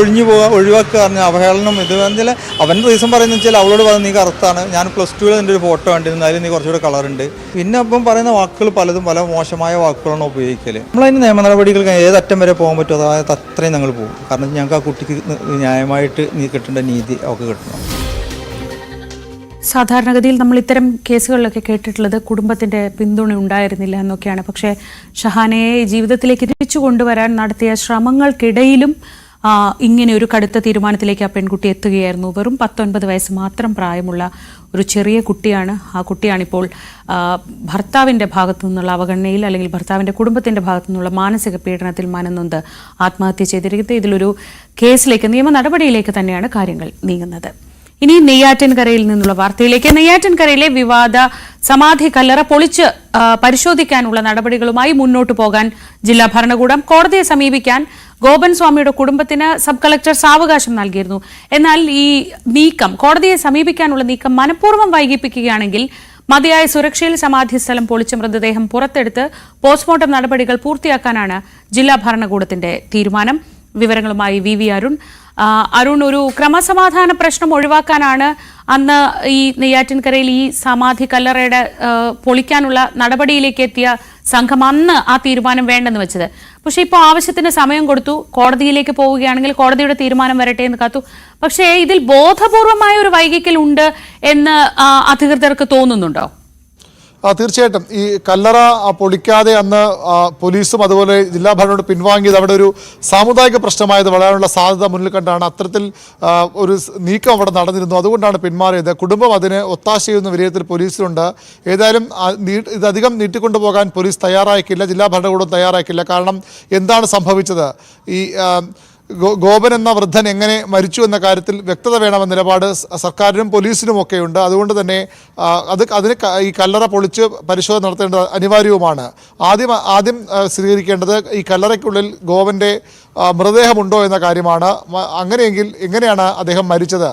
ഒഴിവാക്കുക പറഞ്ഞാൽ അവഹേളനം ഇത് വെച്ചാൽ അവൻ്റെ റീസൺ പറയുന്നത് വെച്ചാൽ അവളോട് പറഞ്ഞു നീ കറുത്താണ്, ഞാൻ +2 എൻ്റെ ഒരു ഫോട്ടോ കണ്ടിരുന്നു, അതിൽ നീ കുറച്ചുകൂടെ കളറുണ്ട്. പിന്നെ അപ്പം പറയുന്ന വാക്കുകൾ പലതും പല മോശമായ വാക്കുകളാണ് ഉപയോഗിക്കൽ. നമ്മളതിന് നിയമ നടപടികൾ ഏതറ്റം വരെ പോകാൻ പറ്റുമോ അതായത് അത്രയും ഞങ്ങൾ പോകും. കാരണം ഞങ്ങൾക്ക് ആ കുട്ടിക്ക് ന്യായമായിട്ട് കിട്ടേണ്ട നീതി അവൾക്ക് കിട്ടണം. സാധാരണഗതിയിൽ നമ്മൾ ഇത്തരം കേസുകളിലൊക്കെ കേട്ടിട്ടുള്ളത് കുടുംബത്തിന്റെ പിന്തുണ ഉണ്ടായിരുന്നില്ല എന്നൊക്കെയാണ്. പക്ഷേ ഷഹാനയെ ജീവിതത്തിലേക്ക് തിരിച്ചു കൊണ്ടുവരാൻ നടത്തിയ ശ്രമങ്ങൾക്കിടയിലും ഇങ്ങനെ ഒരു കടുത്ത തീരുമാനത്തിലേക്ക് ആ പെൺകുട്ടി എത്തുകയായിരുന്നു. വെറും 19 വയസ്സ് മാത്രം പ്രായമുള്ള ഒരു ചെറിയ കുട്ടിയാണ്. ആ കുട്ടിയാണിപ്പോൾ ഭർത്താവിൻ്റെ ഭാഗത്തു നിന്നുള്ള അവഗണനയിൽ അല്ലെങ്കിൽ ഭർത്താവിൻ്റെ കുടുംബത്തിൻ്റെ ഭാഗത്തു നിന്നുള്ള മാനസിക പീഡനത്തിൽ മനംനൊന്ത് ആത്മഹത്യ ചെയ്തിരിക്കുന്നത്. ഇതിലൊരു കേസിലേക്ക്, നിയമ നടപടിയിലേക്ക് തന്നെയാണ് കാര്യങ്ങൾ നീങ്ങുന്നത്. ഇനി നെയ്യാറ്റിൻകരയിൽ നിന്നുള്ള വാർത്തയിലേക്ക്. നെയ്യാറ്റിൻകരയിലെ വിവാദ സമാധി കല്ലറ പൊളിച്ച് പരിശോധിക്കാനുള്ള നടപടികളുമായി മുന്നോട്ടു പോകാൻ ജില്ലാ ഭരണകൂടം കോടതിയെ സമീപിക്കാൻ ഗോപൻ സ്വാമിയുടെ കുടുംബത്തിന് സബ് കളക്ടർ സാവകാശം നൽകിയിരുന്നു. എന്നാൽ ഈ നീക്കം, കോടതിയെ സമീപിക്കാനുള്ള നീക്കം മനഃപൂർവ്വം വൈകിപ്പിക്കുകയാണെങ്കിൽ മതിയായ സുരക്ഷയിൽ സമാധി സ്ഥലം പൊളിച്ച മൃതദേഹം പുറത്തെടുത്ത് പോസ്റ്റ്മോർട്ടം നടപടികൾ പൂർത്തിയാക്കാനാണ് ജില്ലാ ഭരണകൂടത്തിന്റെ തീരുമാനം. വിവരങ്ങളുമായി വി അരുൺ. അരുൺ, ഒരു ക്രമസമാധാന പ്രശ്നം ഒഴിവാക്കാനാണ് അന്ന് ഈ നെയ്യാറ്റിൻകരയിൽ ഈ സമാധി കല്ലറയുടെ പൊളിക്കാനുള്ള നടപടിയിലേക്ക് എത്തിയ സംഘം അന്ന് ആ തീരുമാനം വേണ്ടെന്ന് വെച്ചത്. പക്ഷെ ഇപ്പോൾ ആവശ്യത്തിന് സമയം കൊടുത്തു, കോടതിയിലേക്ക് പോവുകയാണെങ്കിൽ കോടതിയുടെ തീരുമാനം വരട്ടെ എന്ന് കാത്തു. പക്ഷേ ഇതിൽ ബോധപൂർവമായ ഒരു വൈകിക്കൽ ഉണ്ട് എന്ന് അധികൃതർക്ക് തോന്നുന്നുണ്ടോ? തീർച്ചയായിട്ടും ഈ കല്ലറ പൊളിക്കാതെ അന്ന് പോലീസും അതുപോലെ ജില്ലാ ഭരണകൂടം പിൻവാങ്ങിയത് അവിടെ ഒരു സാമുദായിക പ്രശ്നമായത് വളരാനുള്ള സാധ്യത മുന്നിൽ കണ്ടാണ് അത്തരത്തിൽ ഒരു നീക്കം അവിടെ നടന്നിരുന്നു. അതുകൊണ്ടാണ് പിന്മാറിയത്. കുടുംബം അതിന് ഒത്താശ ചെയ്യുന്ന വിലയിരുത്തൽ പോലീസിലുണ്ട്. ഏതായാലും ഇതധികം നീട്ടിക്കൊണ്ടുപോകാൻ പോലീസ് തയ്യാറായിക്കില്ല, ജില്ലാ ഭരണകൂടം തയ്യാറായിക്കില്ല. കാരണം എന്താണ് സംഭവിച്ചത്? ഈ ഗോപൻ എന്ന വൃദ്ധൻ എങ്ങനെ മരിച്ചു എന്ന കാര്യത്തിൽ വ്യക്തത വേണമെന്ന നിലപാട് സർക്കാരിനും പോലീസിനും ഒക്കെയുണ്ട്. അതുകൊണ്ട് തന്നെ അതിന് ഈ കല്ലറ പൊളിച്ച് പരിശോധന നടത്തേണ്ടത് അനിവാര്യവുമാണ്. ആദ്യം സ്ഥിരീകരിക്കേണ്ടത് ഈ കല്ലറയ്ക്കുള്ളിൽ ഗോപൻ്റെ മൃതദേഹമുണ്ടോ എന്ന കാര്യമാണ്. അങ്ങനെയെങ്കിൽ എങ്ങനെയാണ് അദ്ദേഹം മരിച്ചത്?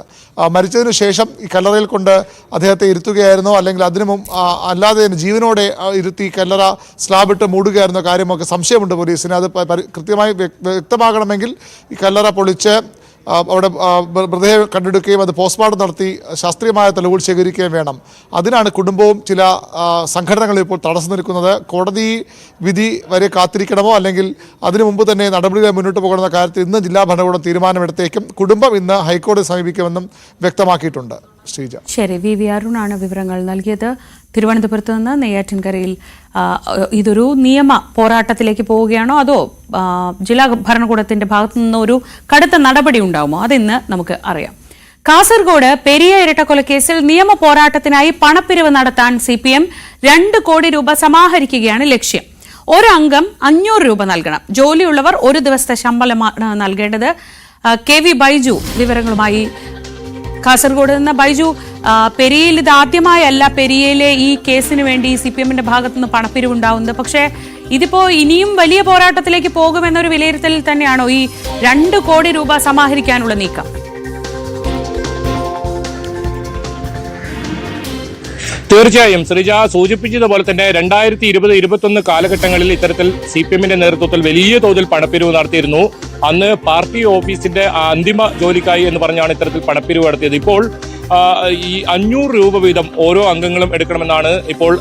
മരിച്ചതിനു ശേഷം ഈ കല്ലറയിൽ കൊണ്ട് അദ്ദേഹത്തെ ഇരുത്തുകയായിരുന്നോ, അല്ലെങ്കിൽ അല്ലാതെ ജീവനോടെ ഇരുത്തി കല്ലറ സ്ലാബിട്ട് മൂടുകയായിരുന്നോ കാര്യമൊക്കെ സംശയമുണ്ട് പോലീസിന്. അത് കൃത്യമായി വ്യക്തമാകണമെങ്കിൽ ഈ കല്ലറ പൊളിച്ച് അവിടെ മൃതദേഹം കണ്ടെടുക്കുകയും അത് പോസ്റ്റ്മോർട്ടം നടത്തി ശാസ്ത്രീയമായ തെളിവുകൾ ശേഖരിക്കുകയും വേണം. അതിനാണ് കുടുംബവും ചില സംഘടനകളും ഇപ്പോൾ തടസ്സം നിൽക്കുന്നത്. കോടതി വിധി വരെ കാത്തിരിക്കണമോ അല്ലെങ്കിൽ അതിനു മുമ്പ് തന്നെ നടപടികൾ മുന്നോട്ട് പോകണമെന്ന കാര്യത്തിൽ ഇന്ന് ജില്ലാ ഭരണകൂടം തീരുമാനമെടുത്തേക്കും. കുടുംബം ഇന്ന് ഹൈക്കോടതി സമീപിക്കുമെന്നും വ്യക്തമാക്കിയിട്ടുണ്ട്. ശ്രീജ. ശരി, വി അരുണാണ് വിവരങ്ങൾ നൽകിയത്. തിരുവനന്തപുരത്ത് നിന്ന് നെയ്യാറ്റിൻകരയിൽ ഇതൊരു നിയമ പോരാട്ടത്തിലേക്ക് പോവുകയാണോ അതോ ജില്ലാ ഭരണകൂടത്തിന്റെ ഭാഗത്തു നിന്ന് ഒരു കടുത്ത നടപടി ഉണ്ടാവുമോ? അതിന്ന് നമുക്ക് അറിയാം. കാസർഗോഡ് പെരിയ ഇരട്ടക്കൊലക്കേസിൽ നിയമ പോരാട്ടത്തിനായി പണപ്പിരിവ് നടത്താൻ CPM 2 കോടി രൂപ സമാഹരിക്കുകയാണ് ലക്ഷ്യം. ഒരു അംഗം 500 രൂപ നൽകണം. ജോലിയുള്ളവർ ഒരു ദിവസത്തെ ശമ്പളമാണ് നൽകേണ്ടത്. KV ബൈജു വിവരങ്ങളുമായി കാസർഗോഡ് നിന്ന്. ബൈജു, പെരിയയിൽ ഇത് ആദ്യമായല്ല പെരിയയിലെ ഈ കേസിന് വേണ്ടി CPMന്റെ ഭാഗത്തുനിന്ന് പണപ്പിരിവുണ്ടാവുന്നത്. പക്ഷേ ഇതിപ്പോ ഇനിയും വലിയ പോരാട്ടത്തിലേക്ക് പോകുമെന്നൊരു വിലയിരുത്തലിൽ തന്നെയാണോ ഈ 2 കോടി രൂപ സമാഹരിക്കാനുള്ള നീക്കം? തീർച്ചയായും ശ്രീജ സൂചിപ്പിച്ചതുപോലെ തന്നെ 2020-21 കാലഘട്ടങ്ങളിൽ ഇത്തരത്തിൽ CPMന്റെ നേതൃത്വത്തിൽ വലിയ തോതിൽ പണപ്പിരിവ് നടത്തിയിരുന്നു. അന്ന് പാർട്ടി ഓഫീസിന്റെ അന്തിമ ജോലിക്കായി എന്ന് പറഞ്ഞാണ് ഇത്തരത്തിൽ പണപ്പിരിവ് നടത്തിയത്. ഇപ്പോൾ ഈ 500 രൂപ വീതം ഓരോ അംഗങ്ങളും എടുക്കണമെന്നാണ് ഇപ്പോൾ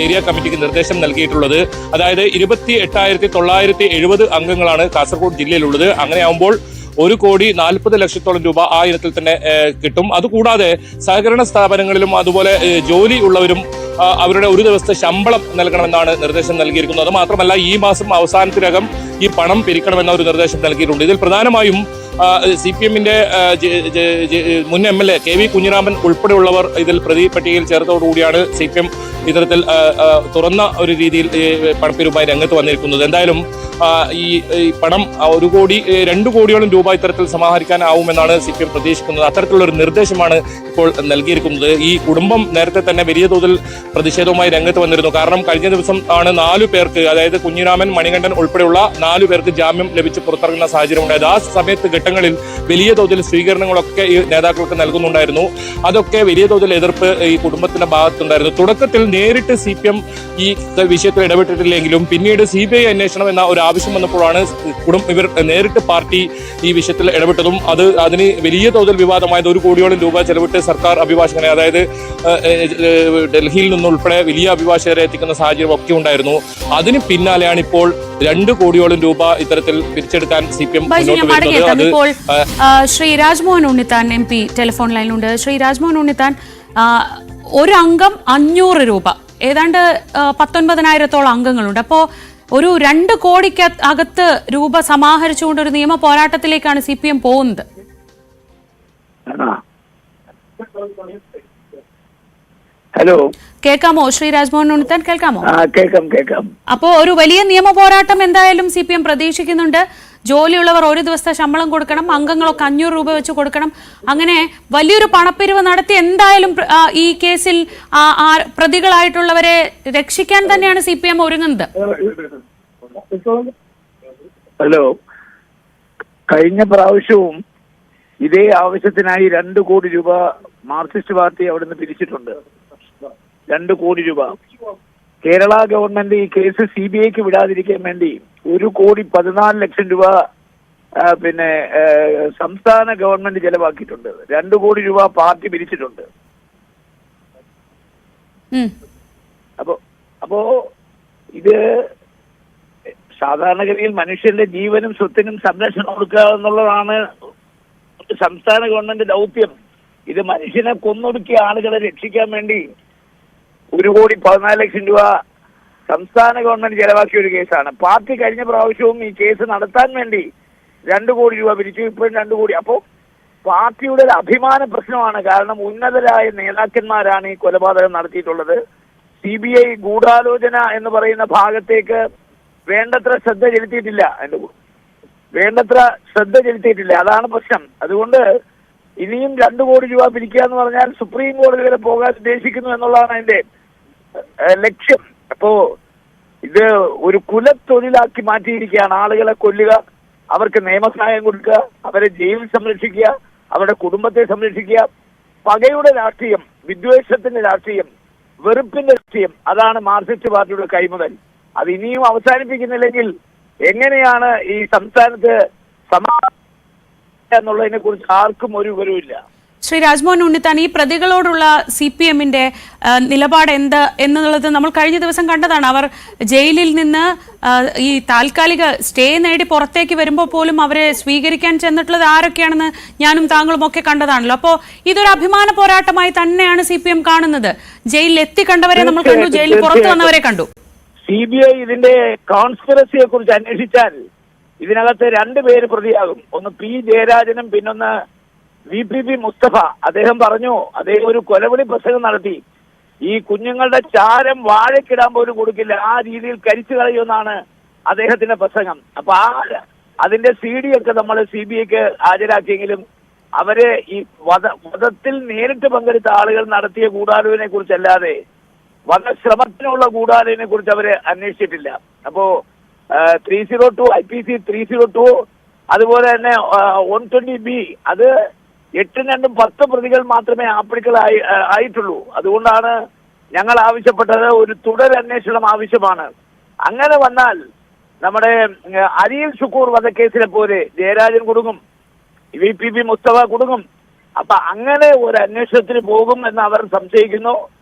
ഏരിയ കമ്മിറ്റിക്ക് നിർദ്ദേശം നൽകിയിട്ടുള്ളത്. അതായത് 28,970 അംഗങ്ങളാണ് കാസർഗോഡ് ജില്ലയിലുള്ളത്. അങ്ങനെയാകുമ്പോൾ 1,40,00,000 രൂപ ആ ഇനത്തിൽ തന്നെ കിട്ടും. അതുകൂടാതെ സഹകരണ സ്ഥാപനങ്ങളിലും അതുപോലെ ജോലി ഉള്ളവരും അവരുടെ ഒരു ദിവസത്തെ ശമ്പളം നൽകണമെന്നാണ് നിർദ്ദേശം നൽകിയിരിക്കുന്നത്. അത് മാത്രമല്ല ഈ മാസം അവസാനത്തിനകം ഈ പണം പിരിക്കണമെന്ന ഒരു നിർദ്ദേശം നൽകിയിട്ടുണ്ട്. ഇതിൽ പ്രധാനമായും CPMന്റെ മുൻ MLA KV കുഞ്ഞിരാമൻ ഉൾപ്പെടെയുള്ളവർ ഇതിൽ പ്രതി പട്ടികയിൽ ചേർത്തോടുകൂടിയാണ് CPM ഇത്തരത്തിൽ തുറന്ന ഒരു രീതിയിൽ പണപ്പിരിവുമായി രംഗത്ത് വന്നിരിക്കുന്നത്. എന്തായാലും ഈ പണം 1 കോടി 2 കോടിയോളം രൂപ ഇത്തരത്തിൽ സമാഹരിക്കാനാവുമെന്നാണ് CPM പ്രതീക്ഷിക്കുന്നത്. അത്തരത്തിലുള്ള ഒരു നിർദ്ദേശമാണ് ഇപ്പോൾ നൽകിയിരിക്കുന്നത്. ഈ കുടുംബം നേരത്തെ തന്നെ വലിയ തോതിൽ പ്രതിഷേധവുമായി രംഗത്ത് വന്നിരുന്നു. കാരണം കഴിഞ്ഞ ദിവസം ആണ് 4 പേർക്ക്, അതായത് കുഞ്ഞിരാമൻ, മണികണ്ഠൻ ഉൾപ്പെടെയുള്ള 4 പേർക്ക് ജാമ്യം ലഭിച്ച് പുറത്തിറങ്ങുന്ന സാഹചര്യം ഉണ്ടായത്. ആ സമയത്ത് ഘട്ടങ്ങളിൽ വലിയ തോതിൽ സ്വീകരണങ്ങളൊക്കെ ഈ നേതാക്കൾക്ക് നൽകുന്നുണ്ടായിരുന്നു. അതൊക്കെ വലിയ തോതിൽ എതിർപ്പ് ഈ കുടുംബത്തിന്റെ ഭാഗത്തുണ്ടായിരുന്നു. തുടക്കത്തിൽ നേരിട്ട് CPM ഈ വിഷയത്തിൽ ഇടപെട്ടിട്ടില്ലെങ്കിലും പിന്നീട് CBI അന്വേഷണം എന്ന ഒരു ആവശ്യം വന്നപ്പോഴാണ് ഇവർ നേരിട്ട് പാർട്ടി ഈ വിഷയത്തിൽ ഇടപെട്ടതും അതിന് വലിയ തോതിൽ വിവാദമായത്. 1 കോടിയോളം രൂപ ചെലവിട്ട് സർക്കാർ അഭിഭാഷകനെ, അതായത് ഡൽഹിയിൽ നിന്നുൾപ്പെടെ വലിയ അഭിഭാഷകരെ എത്തിക്കുന്ന സാഹചര്യം ഒക്കെ ഉണ്ടായിരുന്നു. അതിന് പിന്നാലെയാണ് ഇപ്പോൾ 2 കോടിയോളം രൂപ ഇത്തരത്തിൽ പിരിച്ചെടുക്കാൻ CPM മുന്നോട്ട് വരുന്നത്. ശ്രീ രാജ്മോഹൻ ഉണ്ണിത്താൻ MP ടെലിഫോൺ ലൈനിലുണ്ട്. ശ്രീ രാജ്മോഹൻ ഉണ്ണിത്താൻ, ഒരു അംഗം 500 രൂപ, ഏതാണ്ട് 19,000-ഓളം അംഗങ്ങളുണ്ട്. അപ്പോൾ ഒരു 2 കോടിക്ക് അകത്ത് രൂപ സമാഹരിച്ചുകൊണ്ട് ഒരു നിയമ പോരാട്ടത്തിലേക്കാണ് CPM പോകുന്നത്. ഹലോ, കേൾക്കാമോ ശ്രീ രാജ്മോഹൻ ഉണ്ണിത്താൻ? കേൾക്കാമോ? കേൾക്കാം. അപ്പോ ഒരു വലിയ നിയമ പോരാട്ടം എന്തായാലും CPM പ്രതീക്ഷിക്കുന്നുണ്ട്. ജോലിയുള്ളവർ ഒരു ദിവസത്തെ ശമ്പളം കൊടുക്കണം, അംഗങ്ങളൊക്കെ 500 രൂപ വെച്ച് കൊടുക്കണം. അങ്ങനെ വലിയൊരു പണപ്പിരിവ് നടത്തി എന്തായാലും ഈ കേസിൽ പ്രതികളായിട്ടുള്ളവരെ രക്ഷിക്കാൻ തന്നെയാണ് CPM ഒരുങ്ങുന്നത്. ഹലോ, കഴിഞ്ഞ പ്രാവശ്യവും ഇതേ ആവശ്യത്തിനായി 2 കോടി രൂപ മാർക്സിസ്റ്റ് പാർട്ടി അവിടുന്ന് പിരിച്ചിട്ടുണ്ട്. 2 കോടി രൂപ കേരള ഗവൺമെന്റ് ഈ കേസ് CBIക്ക് വിടാതിരിക്കാൻ വേണ്ടി 1,14 ലക്ഷം രൂപ പിന്നെ സംസ്ഥാന ഗവൺമെന്റ് ചെലവാക്കിയിട്ടുണ്ട്. 2 കോടി രൂപ പാർട്ടി പിരിച്ചിട്ടുണ്ട്. അപ്പോ ഇത് സാധാരണഗതിയിൽ മനുഷ്യന്റെ ജീവനും സ്വത്തിനും സംരക്ഷണം കൊടുക്കുക എന്നുള്ളതാണ് സംസ്ഥാന ഗവൺമെന്റ് ദൗത്യം. ഇത് മനുഷ്യനെ കൊന്നൊടുക്കിയ ആളുകളെ രക്ഷിക്കാൻ വേണ്ടി 1,14 ലക്ഷം രൂപ സംസ്ഥാന ഗവൺമെന്റ് ചെലവാക്കിയ ഒരു കേസാണ്. പാർട്ടി കഴിഞ്ഞ പ്രാവശ്യവും ഈ കേസ് നടത്താൻ വേണ്ടി 2 കോടി രൂപ പിരിച്ചു, ഇപ്പോഴും 2 കോടി. അപ്പോൾ പാർട്ടിയുടെ ഒരു അഭിമാന പ്രശ്നമാണ്. കാരണം ഉന്നതരായ നേതാക്കന്മാരാണ് ഈ കൊലപാതകം നടത്തിയിട്ടുള്ളത്. CBI ഗൂഢാലോചന എന്ന് പറയുന്ന ഭാഗത്തേക്ക് വേണ്ടത്ര ശ്രദ്ധ ചെലുത്തിയിട്ടില്ല. അതാണ് പ്രശ്നം. അതുകൊണ്ട് ഇനിയും 2 കോടി രൂപ പിരിക്കുക എന്ന് പറഞ്ഞാൽ സുപ്രീം കോടതി വരെ പോകാൻ ഉദ്ദേശിക്കുന്നു എന്നുള്ളതാണ് അതിന്റെ ലക്ഷ്യം. അപ്പോ ഇത് ഒരു കുലത്തൊഴിലാക്കി മാറ്റിയിരിക്കുകയാണ്. ആളുകളെ കൊല്ലുക, അവർക്ക് നിയമസഹായം കൊടുക്കുക, അവരെ ജയിലിൽ സംരക്ഷിക്കുക, അവരുടെ കുടുംബത്തെ സംരക്ഷിക്കുക. പകയുടെ രാഷ്ട്രീയം, വിദ്വേഷത്തിന്റെ രാഷ്ട്രീയം, വെറുപ്പിന്റെ രാഷ്ട്രീയം, അതാണ് മാർക്സിസ്റ്റ് പാർട്ടിയുടെ കൈമുതൽ. അത് ഇനിയും അവസാനിപ്പിക്കുന്നില്ലെങ്കിൽ എങ്ങനെയാണ് ഈ സംസ്ഥാനത്ത് എന്നുള്ളതിനെ കുറിച്ച് ആർക്കും ഒരു വിവരവുമില്ല. ശ്രീ രാജ്മോഹൻ ഉണ്ണിത്താൻ, ഈ പ്രതികളോടുള്ള CPMന്റെ നിലപാട് എന്ത് എന്നുള്ളത് നമ്മൾ കഴിഞ്ഞ ദിവസം കണ്ടതാണ്. അവർ ജയിലിൽ നിന്ന് ഈ താൽക്കാലിക സ്റ്റേ നേടി പുറത്തേക്ക് വരുമ്പോൾ പോലും അവരെ സ്വീകരിക്കാൻ ചെന്നിട്ടുള്ളത് ആരൊക്കെയാണെന്ന് ഞാനും താങ്കളും ഒക്കെ കണ്ടതാണല്ലോ. അപ്പോൾ ഇതൊരു അഭിമാന പോരാട്ടമായി തന്നെയാണ് CPM കാണുന്നത്. ജയിലിൽ എത്തി കണ്ടവരെ നമ്മൾ കണ്ടു, ജയിലിൽ പുറത്തു വന്നവരെ കണ്ടു. CBI ഇതിന്റെ കോൺസ്പിറസിയെ കുറിച്ച് അന്വേഷിച്ചാൽ ഇതിനകത്ത് 2 പേര് പ്രതിയാകും. ഒന്ന് P ജയരാജനും പിന്നൊന്ന് VPP മുസ്തഫ. അദ്ദേഹം പറഞ്ഞു, അദ്ദേഹം ഒരു കൊലവിളി പ്രസംഗം നടത്തി. ഈ കുഞ്ഞുങ്ങളുടെ ചാരം വാഴക്കിടാൻ പോലും കൊടുക്കില്ല, ആ രീതിയിൽ കരിച്ചു കളയുമെന്നാണ് അദ്ദേഹത്തിന്റെ പ്രസംഗം. അപ്പൊ അതിന്റെ CD ഒക്കെ നമ്മൾ CBIക്ക് ഹാജരാക്കിയെങ്കിലും അവരെ ഈ വധത്തിൽ നേരിട്ട് പങ്കെടുത്ത ആളുകൾ നടത്തിയ ഗൂഢാലോചനയെ കുറിച്ചല്ലാതെ വധശ്രമത്തിനുള്ള ഗൂഢാലോചനയെ കുറിച്ച് അവരെ അന്വേഷിച്ചിട്ടില്ല. അപ്പോ 302 IPC 302 അതുപോലെ തന്നെ 120B അത് 8 10 പ്രതികൾ മാത്രമേ ആയിട്ടുള്ളൂ. അതുകൊണ്ടാണ് ഞങ്ങൾ ആവശ്യപ്പെട്ടത് ഒരു തുടരന്വേഷണം ആവശ്യമാണ്. അങ്ങനെ വന്നാൽ നമ്മുടെ അരിയിൽ ഷുക്കൂർ വധക്കേസിലെ പോലെ ജയരാജൻ കുടുങ്ങും, VPP മുസ്തഫ കുടുങ്ങും. അപ്പൊ അങ്ങനെ ഒരു അന്വേഷണത്തിന് പോകും എന്ന് അവർ സംശയിക്കുന്നു.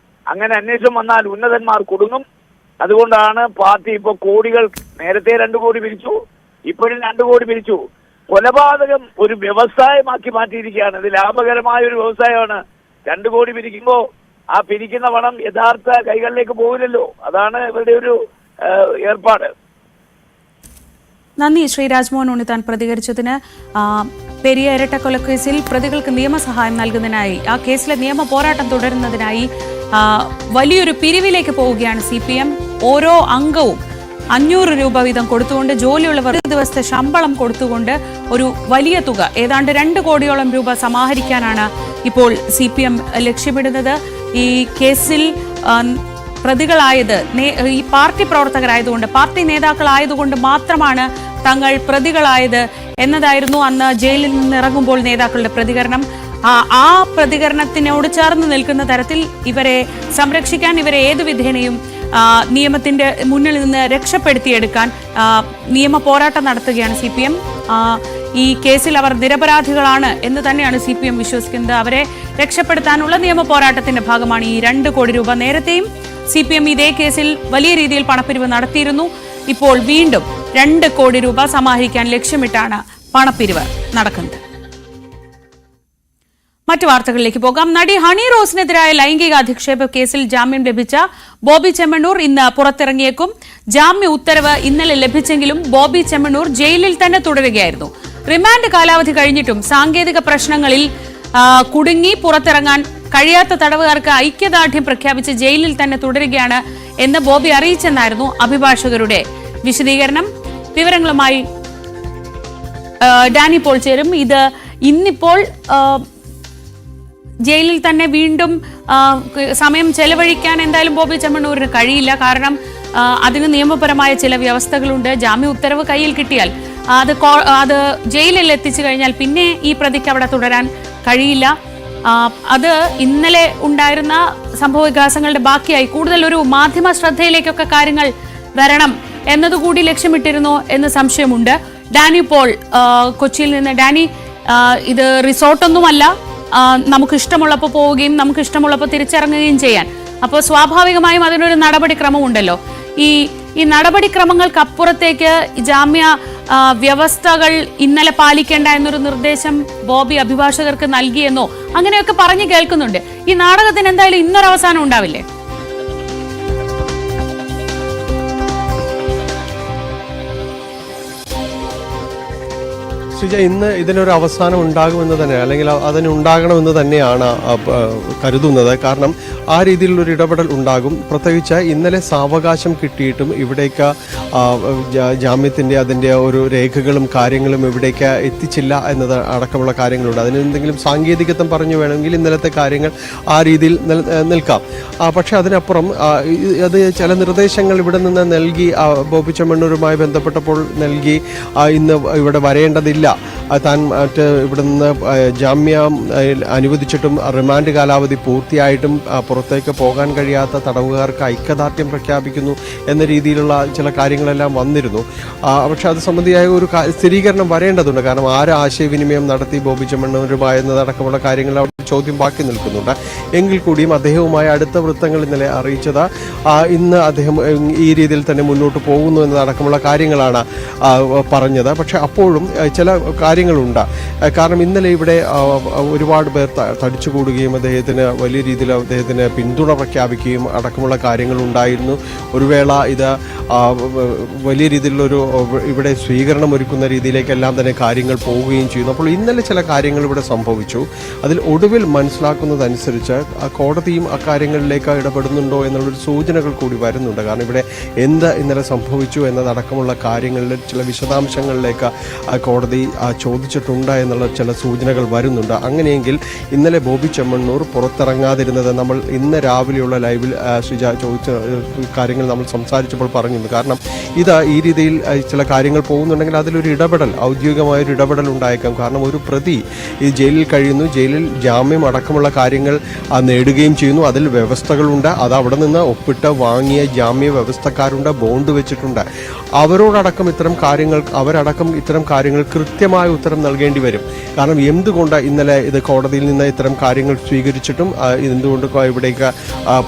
അങ്ങനെ അന്വേഷണം വന്നാൽ ഉന്നതന്മാർ കുടുങ്ങും. അതുകൊണ്ടാണ് പാർട്ടി ഇപ്പോൾ കോടികൾ, നേരത്തെ 2 കോടി പിരിച്ചു, ഇപ്പോഴും 2 കോടി പിരിച്ചു. കൊലപാതകം ഒരു വ്യവസായമാക്കി മാറ്റിയിരിക്കുകയാണ്. ഇത് ലാഭകരമായ ഒരു വ്യവസായമാണ്. 2 കോടി പിരിക്കുമ്പോൾ ആ പിരിക്കുന്ന പണം യഥാർത്ഥ കൈകളിലേക്ക് പോകില്ലല്ലോ. അതാണ് ഇവരുടെ ഒരു ഏർപ്പാട്. നന്ദി ശ്രീ രാജ്മോഹൻ ഉണ്ണിത്താൻ പ്രതികരിച്ചതിന്. പെരിയ ഇരട്ടക്കൊലക്കേസിൽ പ്രതികൾക്ക് നിയമസഹായം നൽകുന്നതിനായി, ആ കേസിലെ നിയമ പോരാട്ടം തുടരുന്നതിനായി വലിയൊരു പിരിവിലേക്ക് പോവുകയാണ് CPM. ഓരോ അംഗവും 500 രൂപ വീതം കൊടുത്തുകൊണ്ട്, ജോലിയുള്ളവർ 1 ദിവസത്തെ ശമ്പളം കൊടുത്തുകൊണ്ട് ഒരു വലിയ തുക, ഏതാണ്ട് 2 കോടിയോളം രൂപ സമാഹരിക്കാനാണ് ഇപ്പോൾ CPM ലക്ഷ്യമിടുന്നത്. ഈ കേസിൽ പ്രതികളായത് ഈ പാർട്ടി പ്രവർത്തകരായതുകൊണ്ട്, പാർട്ടി നേതാക്കളായതുകൊണ്ട് മാത്രമാണ് തങ്ങൾ പ്രതികളായത് എന്നതായിരുന്നു അന്ന് ജയിലിൽ നിന്ന് ഇറങ്ങുമ്പോൾ നേതാക്കളുടെ പ്രതികരണം. ആ പ്രതികരണത്തിനോട് ചേർന്ന് നിൽക്കുന്ന തരത്തിൽ ഇവരെ സംരക്ഷിക്കാൻ, ഇവരെ ഏതു വിധേനയും നിയമത്തിന്റെ മുന്നിൽ നിന്ന് രക്ഷപ്പെടുത്തിയെടുക്കാൻ നിയമ പോരാട്ടം നടത്തുകയാണ് CPM. ഈ കേസിൽ അവർ നിരപരാധികളാണ് എന്ന് തന്നെയാണ് CPM വിശ്വസിക്കുന്നത്. അവരെ രക്ഷപ്പെടുത്താനുള്ള നിയമ പോരാട്ടത്തിന്റെ ഭാഗമാണ് ഈ 2 കോടി രൂപ. നേരത്തെയും CPM ഇതേ കേസിൽ വലിയ രീതിയിൽ പണപ്പിരിവ് നടത്തിയിരുന്നു. ഇപ്പോൾ വീണ്ടും 2 കോടി രൂപ സമാഹരിക്കാൻ ലക്ഷ്യമിട്ടാണ് പണപ്പിരിവ് നടക്കുന്നത്. മറ്റു വാർത്തകളിലേക്ക് പോകാം. നടി ഹണി റോസിനെതിരായ ലൈംഗിക അധിക്ഷേപ കേസിൽ ജാമ്യം ലഭിച്ച ബോബി ചെമ്മണ്ണൂർ ഇന്ന് പുറത്തിറങ്ങിയേക്കും. ജാമ്യ ഉത്തരവ് ഇന്നലെ ലഭിച്ചെങ്കിലും ബോബി ചെമ്മണ്ണൂർ ജയിലിൽ തന്നെ തുടരുകയായിരുന്നു. റിമാൻഡ് കാലാവധി കഴിഞ്ഞിട്ടും സാങ്കേതിക പ്രശ്നങ്ങളിൽ കുടുങ്ങി പുറത്തിറങ്ങാൻ കഴിയാത്ത തടവുകാർക്ക് ഐക്യദാർഢ്യം പ്രഖ്യാപിച്ച് ജയിലിൽ തന്നെ തുടരുകയാണ് എന്ന് ബോബി അറിയിച്ചെന്നായിരുന്നു അഭിഭാഷകരുടെ വിശദീകരണം. വിവരങ്ങളുമായി ഡാനി പോൾ ചേരും. ഇത് ഇന്നിപ്പോൾ ജയിലിൽ തന്നെ വീണ്ടും സമയം ചെലവഴിക്കാൻ എന്തായാലും ബോബി ചെമ്മണ്ണൂരിന് കഴിയില്ല. കാരണം അതിന് നിയമപരമായ ചില വ്യവസ്ഥകളുണ്ട്. ജാമ്യ ഉത്തരവ് കയ്യിൽ കിട്ടിയാൽ അത് ജയിലിൽ എത്തിച്ചു കഴിഞ്ഞാൽ പിന്നെ ഈ പ്രതിക്ക് അവിടെ തുടരാൻ കഴിയില്ല. അത് ഇന്നലെ ഉണ്ടായിരുന്ന സംഭവ വികാസങ്ങളുടെ ബാക്കിയായി കൂടുതൽ ഒരു മാധ്യമ ശ്രദ്ധയിലേക്കൊക്കെ കാര്യങ്ങൾ വരണം എന്നതുകൂടി ലക്ഷ്യമിട്ടിരുന്നോ എന്ന് സംശയമുണ്ട്. ഡാനി പോൾ കൊച്ചിയിൽ നിന്ന്. ഡാനി, ഇത് റിസോർട്ടൊന്നുമല്ല, നമുക്ക് ഇഷ്ടമുള്ളപ്പോൾ പോവുകയും നമുക്ക് ഇഷ്ടമുള്ളപ്പോൾ തിരിച്ചിറങ്ങുകയും ചെയ്യാൻ. അപ്പോൾ സ്വാഭാവികമായും അതിനൊരു നടപടിക്രമം ഉണ്ടല്ലോ. ഈ നടപടിക്രമങ്ങൾക്കപ്പുറത്തേക്ക് ജാമ്യ വ്യവസ്ഥകൾ ഇന്നലെ പാലിക്കേണ്ട എന്നൊരു നിർദ്ദേശം ബോബി അഭിഭാഷകർക്ക് നൽകിയെന്നോ അങ്ങനെയൊക്കെ പറഞ്ഞു കേൾക്കുന്നുണ്ട്. ഈ നാടകത്തിന് എന്തായാലും ഇന്നൊരവസാനം ഉണ്ടാവില്ലേ? ശ്രീജ, ഇന്ന് ഇതിനൊരു അവസാനം ഉണ്ടാകുമെന്ന് തന്നെ, അല്ലെങ്കിൽ അതിനുണ്ടാകണമെന്ന് തന്നെയാണ് കരുതുന്നത്. കാരണം ആ രീതിയിലുള്ളൊരു ഇടപെടൽ ഉണ്ടാകും. പ്രത്യേകിച്ച് ഇന്നലെ സാവകാശം കിട്ടിയിട്ടും ഇവിടേക്ക് ജാമ്യത്തിൻ്റെ അതിൻ്റെ ഒരു രേഖകളും കാര്യങ്ങളും ഇവിടേക്ക് എത്തിച്ചില്ല എന്നത് അടക്കമുള്ള കാര്യങ്ങളുണ്ട്. അതിന് എന്തെങ്കിലും സാങ്കേതികത്വം പറഞ്ഞു വേണമെങ്കിൽ ഇന്നലത്തെ കാര്യങ്ങൾ ആ രീതിയിൽ നിൽക്കാം. പക്ഷേ അതിനപ്പുറം അത് ചില നിർദ്ദേശങ്ങൾ ഇവിടെ നിന്ന് നൽകി, ബോബി ചെമ്മണ്ണൂരുമായി ബന്ധപ്പെട്ടപ്പോൾ നൽകി, ഇന്ന് ഇവിടെ വരേണ്ടതില്ല, താൻ ഇവിടെ നിന്ന് ജാമ്യം അനുവദിച്ചിട്ടും റിമാൻഡ് കാലാവധി പൂർത്തിയായിട്ടും പുറത്തേക്ക് പോകാൻ കഴിയാത്ത തടവുകാർക്ക് ഐക്യദാർഢ്യം പ്രഖ്യാപിക്കുന്നു എന്ന രീതിയിലുള്ള ചില കാര്യങ്ങളെല്ലാം വന്നിരുന്നു. പക്ഷെ അത് സംബന്ധിയായ ഒരു സ്ഥിരീകരണം വരേണ്ടതുണ്ട്. കാരണം ആര് ആശയവിനിമയം നടത്തി ബോബി ചെമ്മണ്ണൂരുമായി എന്നതടക്കമുള്ള കാര്യങ്ങൾ അവിടെ ചോദ്യം ബാക്കി നിൽക്കുന്നുണ്ട്. എങ്കിൽ കൂടിയും അദ്ദേഹവുമായി അടുത്ത വൃത്തങ്ങൾ ഇന്നലെ അറിയിച്ചത് ഇന്ന് അദ്ദേഹം ഈ രീതിയിൽ തന്നെ മുന്നോട്ട് പോകുന്നു എന്നതടക്കമുള്ള കാര്യങ്ങളാണ് പറഞ്ഞത്. പക്ഷെ അപ്പോഴും ചില കാര്യങ്ങളുണ്ട്. കാരണം ഇന്നലെ ഇവിടെ ഒരുപാട് പേർ തടിച്ചുകൂടുകയും അദ്ദേഹത്തിന് വലിയ രീതിയിൽ അദ്ദേഹത്തിന് പിന്തുണ പ്രഖ്യാപിക്കുകയും അടക്കമുള്ള കാര്യങ്ങളുണ്ടായിരുന്നു. ഒരു വേള ഇത് വലിയ രീതിയിലുള്ളൊരു ഇവിടെ സ്വീകരണം ഒരുക്കുന്ന രീതിയിലേക്കെല്ലാം തന്നെ കാര്യങ്ങൾ പോവുകയും ചെയ്യുന്നു. അപ്പോൾ ഇന്നലെ ചില കാര്യങ്ങൾ ഇവിടെ സംഭവിച്ചു. അതിൽ ഒടുവിൽ മനസ്സിലാക്കുന്നതനുസരിച്ച് കോടതിയും അക്കാര്യങ്ങളിലേക്ക് ഇടപെടുന്നുണ്ടോ എന്നുള്ളൊരു സൂചനകൾ കൂടി വരുന്നുണ്ട്. കാരണം ഇവിടെ എന്ത് ഇന്നലെ സംഭവിച്ചു എന്നതടക്കമുള്ള കാര്യങ്ങളിൽ ചില വിശദാംശങ്ങളിലേക്ക് കോടതി ചോദിച്ചിട്ടുണ്ട് എന്നുള്ള ചില സൂചനകൾ വരുന്നുണ്ട്. അങ്ങനെയെങ്കിൽ ഇന്നലെ ബോബി ചെമ്മണ്ണൂർ പുറത്തിറങ്ങാതിരുന്നത് നമ്മൾ ഇന്ന് രാവിലെയുള്ള ലൈവിൽ ശ്രീജ ചോദിച്ച കാര്യങ്ങൾ നമ്മൾ സംസാരിച്ചപ്പോൾ പറഞ്ഞിരുന്നു. കാരണം ഇത് ഈ രീതിയിൽ ചില കാര്യങ്ങൾ പോകുന്നുണ്ടെങ്കിൽ അതിലൊരു ഇടപെടൽ, ഔദ്യോഗികമായൊരു ഇടപെടൽ ഉണ്ടായേക്കാം. കാരണം ഒരു പ്രതി ഈ ജയിലിൽ കഴിയുന്നു, ജയിലിൽ ജാമ്യം അടക്കമുള്ള കാര്യങ്ങൾ നേടുകയും ചെയ്യുന്നു. അതിൽ വ്യവസ്ഥകളുണ്ട്. അത് അവിടെ നിന്ന് ഒപ്പിട്ട് വാങ്ങിയ ജാമ്യ വ്യവസ്ഥക്കാരുണ്ട്, ബോണ്ട് വെച്ചിട്ടുണ്ട്. അവരോടക്കം ഇത്തരം കാര്യങ്ങൾ കൃത്യമായ ഉത്തരം നൽകേണ്ടി വരും. കാരണം എന്തുകൊണ്ട് ഇന്നലെ ഇത് കോടതിയിൽ നിന്ന് ഇത്തരം കാര്യങ്ങൾ സ്വീകരിച്ചിട്ടും എന്തുകൊണ്ട് ഇവിടേക്ക്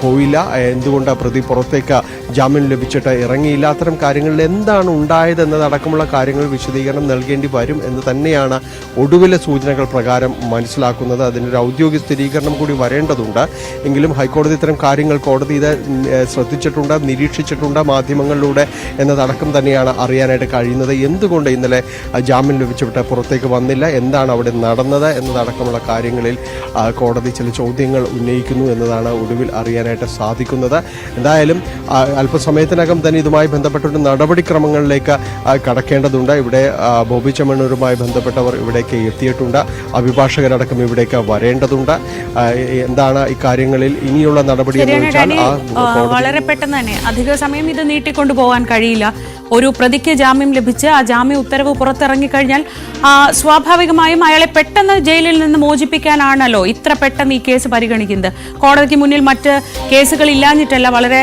പോയില്ല, എന്തുകൊണ്ട് പ്രതി പുറത്തേക്ക് ജാമ്യം ലഭിച്ചിട്ട് ഇറങ്ങിയില്ല, അത്തരം കാര്യങ്ങളിൽ എന്താണ് ഉണ്ടായത് എന്നതടക്കമുള്ള കാര്യങ്ങൾ വിശദീകരണം നൽകേണ്ടി വരും എന്ന് തന്നെയാണ് ഒടുവിലെ സൂചനകൾ പ്രകാരം മനസ്സിലാക്കുന്നത്. അതിനൊരു ഔദ്യോഗിക സ്ഥിരീകരണം കൂടി വരേണ്ടതുണ്ട്. എങ്കിലും ഹൈക്കോടതി ഇത്തരം കാര്യങ്ങൾ കോടതി ഇത് ശ്രദ്ധിച്ചിട്ടുണ്ട്, നിരീക്ഷിച്ചിട്ടുണ്ട് മാധ്യമങ്ങളിലൂടെ എന്നതടക്കം തന്നെയാണ് അറിയാനായിട്ട് കഴിയുന്നത്. എന്തുകൊണ്ട് ഇന്നലെ ജാമ്യം ലഭിച്ചിട്ട് പുറത്തേക്ക് വന്നില്ല, എന്താണ് അവിടെ നടന്നത് എന്നതടക്കമുള്ള കാര്യങ്ങളിൽ കോടതി ചില ചോദ്യങ്ങൾ ഉന്നയിക്കുന്നു എന്നതാണ് ഒടുവിൽ അറിയാനായിട്ട് സാധിക്കുന്നത്. എന്തായാലും അല്പസമയത്തിനകം തന്നെ ഇതുമായി ബന്ധപ്പെട്ടൊരു നടപടിക്രമങ്ങളിലേക്ക് കടക്കേണ്ടതുണ്ട്. ഇവിടെ ബോബി ചെമ്മണ്ണൂരുമായി ബന്ധപ്പെട്ടവർ ഇവിടേക്ക് എത്തിയിട്ടുണ്ട്, അഭിഭാഷകരടക്കം ഇവിടേക്ക് വരേണ്ടതുണ്ട്. എന്താണ് ഇക്കാര്യങ്ങളിൽ ഇനിയുള്ള നടപടി എന്ന് വെച്ചാൽ വളരെ പെട്ടെന്ന് തന്നെ അധിക സമയം ഇത് നീട്ടിക്കൊണ്ടു പോകാൻ കഴിയില്ല. ഒരു പ്രതിക്ക് ജാമ്യം ലഭിച്ച് ആ ജാമ്യ ഉത്തരവ് പുറത്തിറങ്ങിക്കഴിഞ്ഞാൽ സ്വാഭാവികമായും അയാളെ പെട്ടെന്ന് ജയിലിൽ നിന്ന് മോചിപ്പിക്കാനാണല്ലോ ഇത്ര പെട്ടെന്ന് ഈ കേസ് പരിഗണിക്കുന്നത്. കോടതിക്ക് മുന്നിൽ മറ്റ് കേസുകൾ ഇല്ലാഞ്ഞിട്ടല്ല, വളരെ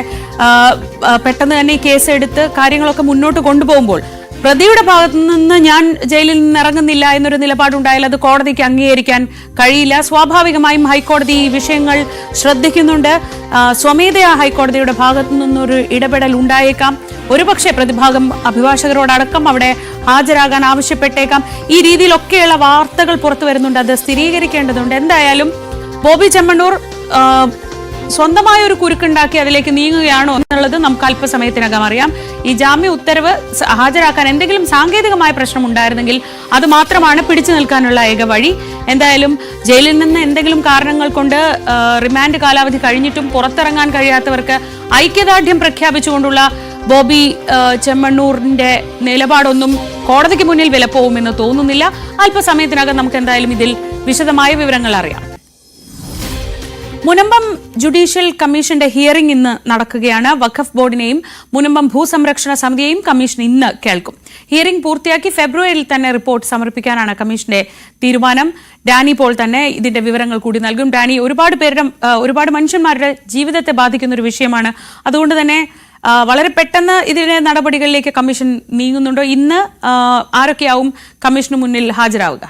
പെട്ടെന്ന് തന്നെ ഈ കേസ് എടുത്ത് കാര്യങ്ങളൊക്കെ മുന്നോട്ട് കൊണ്ടുപോകുമ്പോൾ പ്രതിയുടെ ഭാഗത്തു നിന്ന് ഞാൻ ജയിലിൽ നിന്ന് ഇറങ്ങുന്നില്ല എന്നൊരു നിലപാടുണ്ടായാൽ അത് കോടതിക്ക് അംഗീകരിക്കാൻ കഴിയില്ല. സ്വാഭാവികമായും ഹൈക്കോടതി ഈ വിഷയങ്ങൾ ശ്രദ്ധിക്കുന്നുണ്ട്. സ്വമേധയാ ഹൈക്കോടതിയുടെ ഭാഗത്തു നിന്നൊരു ഇടപെടൽ ഉണ്ടായേക്കാം. ഒരുപക്ഷെ പ്രതിഭാഗം അഭിഭാഷകരോടടക്കം അവിടെ ഹാജരാകാൻ ആവശ്യപ്പെട്ടേക്കാം. ഈ രീതിയിലൊക്കെയുള്ള വാർത്തകൾ പുറത്തു വരുന്നുണ്ട്, അത് സ്ഥിരീകരിക്കേണ്ടതുണ്ട്. എന്തായാലും ബോബി ചെമ്മണ്ണൂർ സ്വന്തമായ ഒരു കുരുക്കുണ്ടാക്കി അതിലേക്ക് നീങ്ങുകയാണോ എന്നുള്ളത് നമുക്ക് അല്പസമയത്തിനകം അറിയാം. ഈ ജാമ്യ ഉത്തരവ് ഹാജരാക്കാൻ എന്തെങ്കിലും സാങ്കേതികമായ പ്രശ്നം ഉണ്ടായിരുന്നെങ്കിൽ അത് മാത്രമാണ് പിടിച്ചു നിൽക്കാനുള്ള ഏക വഴി. എന്തായാലും ജയിലിൽ നിന്ന് എന്തെങ്കിലും കാരണങ്ങൾ കൊണ്ട് റിമാൻഡ് കാലാവധി കഴിഞ്ഞിട്ടും പുറത്തിറങ്ങാൻ കഴിയാത്തവർക്ക് ഐക്യദാർഢ്യം പ്രഖ്യാപിച്ചുകൊണ്ടുള്ള ബോബി ചെമ്മണ്ണൂരിന്റെ നിലപാടൊന്നും കോടതിക്ക് മുന്നിൽ വില പോവുമെന്ന് തോന്നുന്നില്ല. അല്പസമയത്തിനകം നമുക്ക് എന്തായാലും ഇതിൽ വിശദമായ വിവരങ്ങൾ അറിയാം. മുനമ്പം ജുഡീഷ്യൽ കമ്മീഷന്റെ ഹിയറിംഗ് ഇന്ന് നടക്കുകയാണ്. വഖഫ് ബോർഡിനെയും മുനമ്പം ഭൂസംരക്ഷണ സമിതിയെയും കമ്മീഷൻ ഇന്ന് കേൾക്കും. ഹിയറിംഗ് പൂർത്തിയാക്കി ഫെബ്രുവരിയിൽ തന്നെ റിപ്പോർട്ട് സമർപ്പിക്കാനാണ് കമ്മീഷന്റെ തീരുമാനം. ഡാനി പോൾ തന്നെ ഇതിന്റെ വിവരങ്ങൾ കൂടി നൽകും. ഡാനി, ഒരുപാട് മനുഷ്യന്മാരുടെ ജീവിതത്തെ ബാധിക്കുന്ന ഒരു വിഷയമാണ്. അതുകൊണ്ട് തന്നെ വളരെ പെട്ടെന്ന് ഇതിന്റെ നടപടികളിലേക്ക് കമ്മീഷൻ നീങ്ങുന്നുണ്ടോ? ഇന്ന് ആരൊക്കെയാവും കമ്മീഷന് മുന്നിൽ ഹാജരാവുക?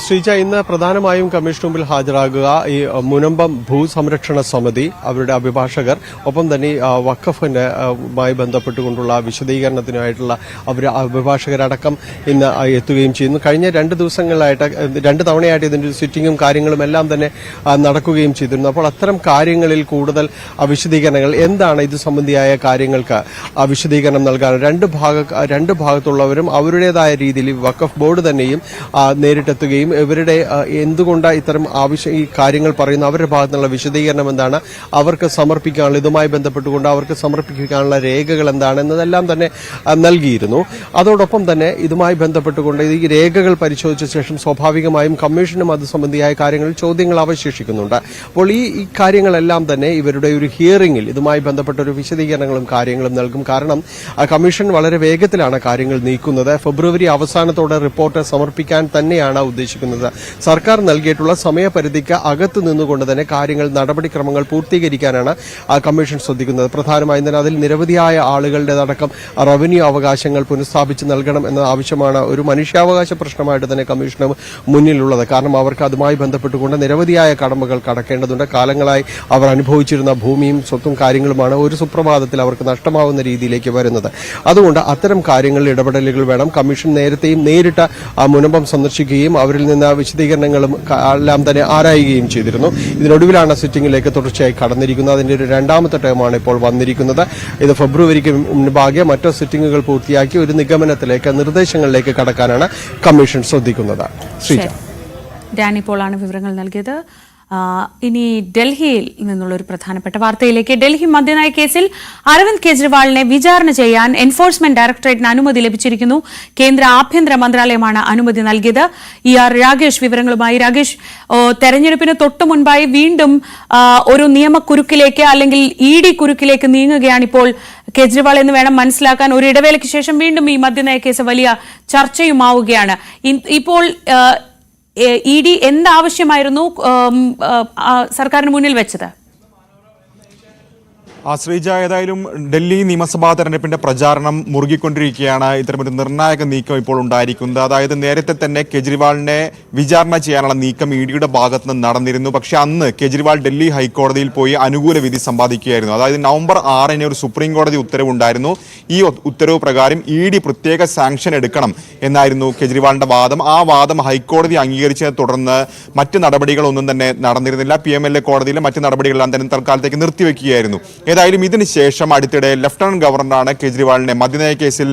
ശ്രീജ, ഇന്ന് പ്രധാനമായും കമ്മീഷന് മുമ്പിൽ ഹാജരാകുക ഈ മുനമ്പം ഭൂസംരക്ഷണ സമിതി, അവരുടെ അഭിഭാഷകർ, ഒപ്പം തന്നെ വഖഫിനുമായി ബന്ധപ്പെട്ടുകൊണ്ടുള്ള വിശദീകരണത്തിനായിട്ടുള്ള അഭിഭാഷകരടക്കം ഇന്ന് എത്തുകയും ചെയ്യുന്നു. കഴിഞ്ഞ 2 ദിവസങ്ങളിലായിട്ട് 2 തവണയായിട്ട് ഇതിന്റെ സിറ്റിംഗും കാര്യങ്ങളും എല്ലാം തന്നെ നടക്കുകയും ചെയ്തിരുന്നു. അപ്പോൾ അത്തരം കാര്യങ്ങളിൽ കൂടുതൽ വിശദീകരണങ്ങൾ, എന്താണ് ഇത് സംബന്ധിയായ കാര്യങ്ങൾക്ക് വിശദീകരണം നൽകാൻ രണ്ട് ഭാഗത്തുള്ളവരും അവരുടേതായ രീതിയിൽ വഖഫ് ബോർഡ് തന്നെയും നേരിട്ടെത്തുകയും ഇവരുടെ എന്തുകൊണ്ട് ഇത്തരം ഈ കാര്യങ്ങൾ പറയുന്ന അവരുടെ ഭാഗത്തുനിന്നുള്ള വിശദീകരണം എന്താണ്, അവർക്ക് സമർപ്പിക്കാനുള്ള, ഇതുമായി ബന്ധപ്പെട്ടുകൊണ്ട് അവർക്ക് സമർപ്പിക്കാനുള്ള രേഖകൾ എന്താണ് എന്നതെല്ലാം തന്നെ നൽകിയിരുന്നു. അതോടൊപ്പം തന്നെ ഇതുമായി ബന്ധപ്പെട്ടുകൊണ്ട് ഈ രേഖകൾ പരിശോധിച്ച ശേഷം സ്വാഭാവികമായും കമ്മീഷനും അത് സംബന്ധിയായ കാര്യങ്ങളിൽ ചോദ്യങ്ങൾ അവശേഷിക്കുന്നുണ്ട്. അപ്പോൾ ഈ കാര്യങ്ങളെല്ലാം തന്നെ ഇവരുടെ ഒരു ഹിയറിംഗിൽ ഇതുമായി ബന്ധപ്പെട്ട ഒരു വിശദീകരണങ്ങളും കാര്യങ്ങളും നൽകും. കാരണം കമ്മീഷൻ വളരെ വേഗത്തിലാണ് കാര്യങ്ങൾ നീക്കുന്നത്. ഫെബ്രുവരി അവസാനത്തോടെ റിപ്പോർട്ട് സമർപ്പിക്കാൻ തന്നെയാണ് ഉദ്ദേശിക്കുന്നത്. സർക്കാർ നൽകിയിട്ടുള്ള സമയപരിധിക്ക് അകത്ത് നിന്നുകൊണ്ട് തന്നെ കാര്യങ്ങൾ, നടപടിക്രമങ്ങൾ പൂർത്തീകരിക്കാനാണ് കമ്മീഷൻ ശ്രദ്ധിക്കുന്നത്. പ്രധാനമായും തന്നെ അതിൽ നിരവധിയായ ആളുകളുടേതടക്കം റവന്യൂ അവകാശങ്ങൾ പുനഃസ്ഥാപിച്ച് നൽകണം എന്ന ആവശ്യമാണ് ഒരു മനുഷ്യാവകാശ പ്രശ്നമായിട്ട് തന്നെ കമ്മീഷന് മുന്നിലുള്ളത്. കാരണം അവർക്ക് അതുമായി ബന്ധപ്പെട്ടുകൊണ്ട് നിരവധിയായ കടമകൾ കടക്കേണ്ടതുണ്ട്. കാലങ്ങളായി അവർ അനുഭവിച്ചിരുന്ന ഭൂമിയും സ്വത്തും കാര്യങ്ങളുമാണ് ഒരു സുപ്രഭാതത്തിൽ അവർക്ക് നഷ്ടമാവുന്ന രീതിയിലേക്ക് വരുന്നത്. അതുകൊണ്ട് അത്തരം കാര്യങ്ങളിൽ ഇടപെടലുകൾ വേണം. കമ്മീഷൻ നേരത്തെയും നേരിട്ട് മുനമ്പം സന്ദർശിക്കുകയും അവരിൽ നിന്ന് വിശദീകരണങ്ങളും എല്ലാം തന്നെ ആരായുകയും ചെയ്തിരുന്നു. ഇതിനൊടുവിലാണ് സിറ്റിംഗിലേക്ക് തുടർച്ചയായി കടന്നിരിക്കുന്നത്. അതിന്റെ ഒരു 2ാമത്തെ ടേമാണ് ഇപ്പോൾ വന്നിരിക്കുന്നത്. ഇത് ഫെബ്രുവരിക്ക് മുൻപാകെ മറ്റു സിറ്റിംഗുകൾ പൂർത്തിയാക്കി ഒരു നിഗമനത്തിലേക്ക്, നിർദ്ദേശങ്ങളിലേക്ക് കടക്കാനാണ് കമ്മീഷൻ ശ്രദ്ധിക്കുന്നത്. ഡാനി പോളാണ് വിവരങ്ങൾ നൽകിയത്. ഇനി ഡൽഹിയിൽ നിന്നുള്ള ഒരു പ്രധാനപ്പെട്ട വാർത്തയിലേക്ക്. ഡൽഹി മദ്യനയ കേസിൽ അരവിന്ദ് കെജ്രിവാളിനെ വിചാരണ ചെയ്യാൻ എൻഫോഴ്സ്മെന്റ് ഡയറക്ടറേറ്റിന് അനുമതി ലഭിച്ചിരിക്കുന്നു. കേന്ദ്ര ആഭ്യന്തര മന്ത്രാലയമാണ് അനുമതി നൽകിയത്. രാകേഷ് വിവരങ്ങളുമായി. രാകേഷ്, തെരഞ്ഞെടുപ്പിന് തൊട്ടു മുൻപായി വീണ്ടും ഒരു നിയമക്കുരുക്കിലേക്ക് അല്ലെങ്കിൽ ED കുരുക്കിലേക്ക് നീങ്ങുകയാണിപ്പോൾ കെജ്രിവാൾ എന്ന് വേണം മനസ്സിലാക്കാൻ. ഒരു ഇടവേളയ്ക്ക് ശേഷം വീണ്ടും ഈ മദ്യനയ കേസ് വലിയ ചർച്ചയുമാവുകയാണ്. ഇപ്പോൾ ED എന്താവശ്യമായിരുന്നു സർക്കാരിന് മുന്നിൽ വെച്ചത്? ശ്രീജ, ഏതായാലും ഡൽഹി നിയമസഭാ തെരഞ്ഞെടുപ്പിന്റെ പ്രചാരണം മുറുകിക്കൊണ്ടിരിക്കുകയാണ്. ഇത്തരമൊരു നിർണായക നീക്കം ഇപ്പോൾ ഉണ്ടായിരിക്കുന്നത്. അതായത് നേരത്തെ തന്നെ കെജ്രിവാളിനെ വിചാരണ ചെയ്യാനുള്ള നീക്കം EDയുടെ ഭാഗത്ത് നിന്ന് നടന്നിരുന്നു. പക്ഷെ അന്ന് കെജ്രിവാൾ ഡൽഹി ഹൈക്കോടതിയിൽ പോയി അനുകൂല വിധി സമ്പാദിക്കുകയായിരുന്നു. അതായത് നവംബർ 6-ന് ഒരു സുപ്രീം കോടതി ഉത്തരവുണ്ടായിരുന്നു. ഈ ഉത്തരവ് പ്രകാരം ED പ്രത്യേക സാങ്ഷൻ എടുക്കണം എന്നായിരുന്നു കെജ്രിവാളിന്റെ വാദം. ആ വാദം ഹൈക്കോടതി അംഗീകരിച്ചതിനെ തുടർന്ന് മറ്റ് നടപടികളൊന്നും തന്നെ നടന്നിരുന്നില്ല. PMLA കോടതിയിലെ മറ്റ് നടപടികളെല്ലാം തന്നെ തൽക്കാലത്തേക്ക് നിർത്തിവെക്കുകയായിരുന്നു. ഏതായാലും ഇതിനുശേഷം അടുത്തിടെ ലഫ്റ്റനന്റ് ഗവർണറാണ് കെജ്രിവാളിനെ മദ്യനയ കേസിൽ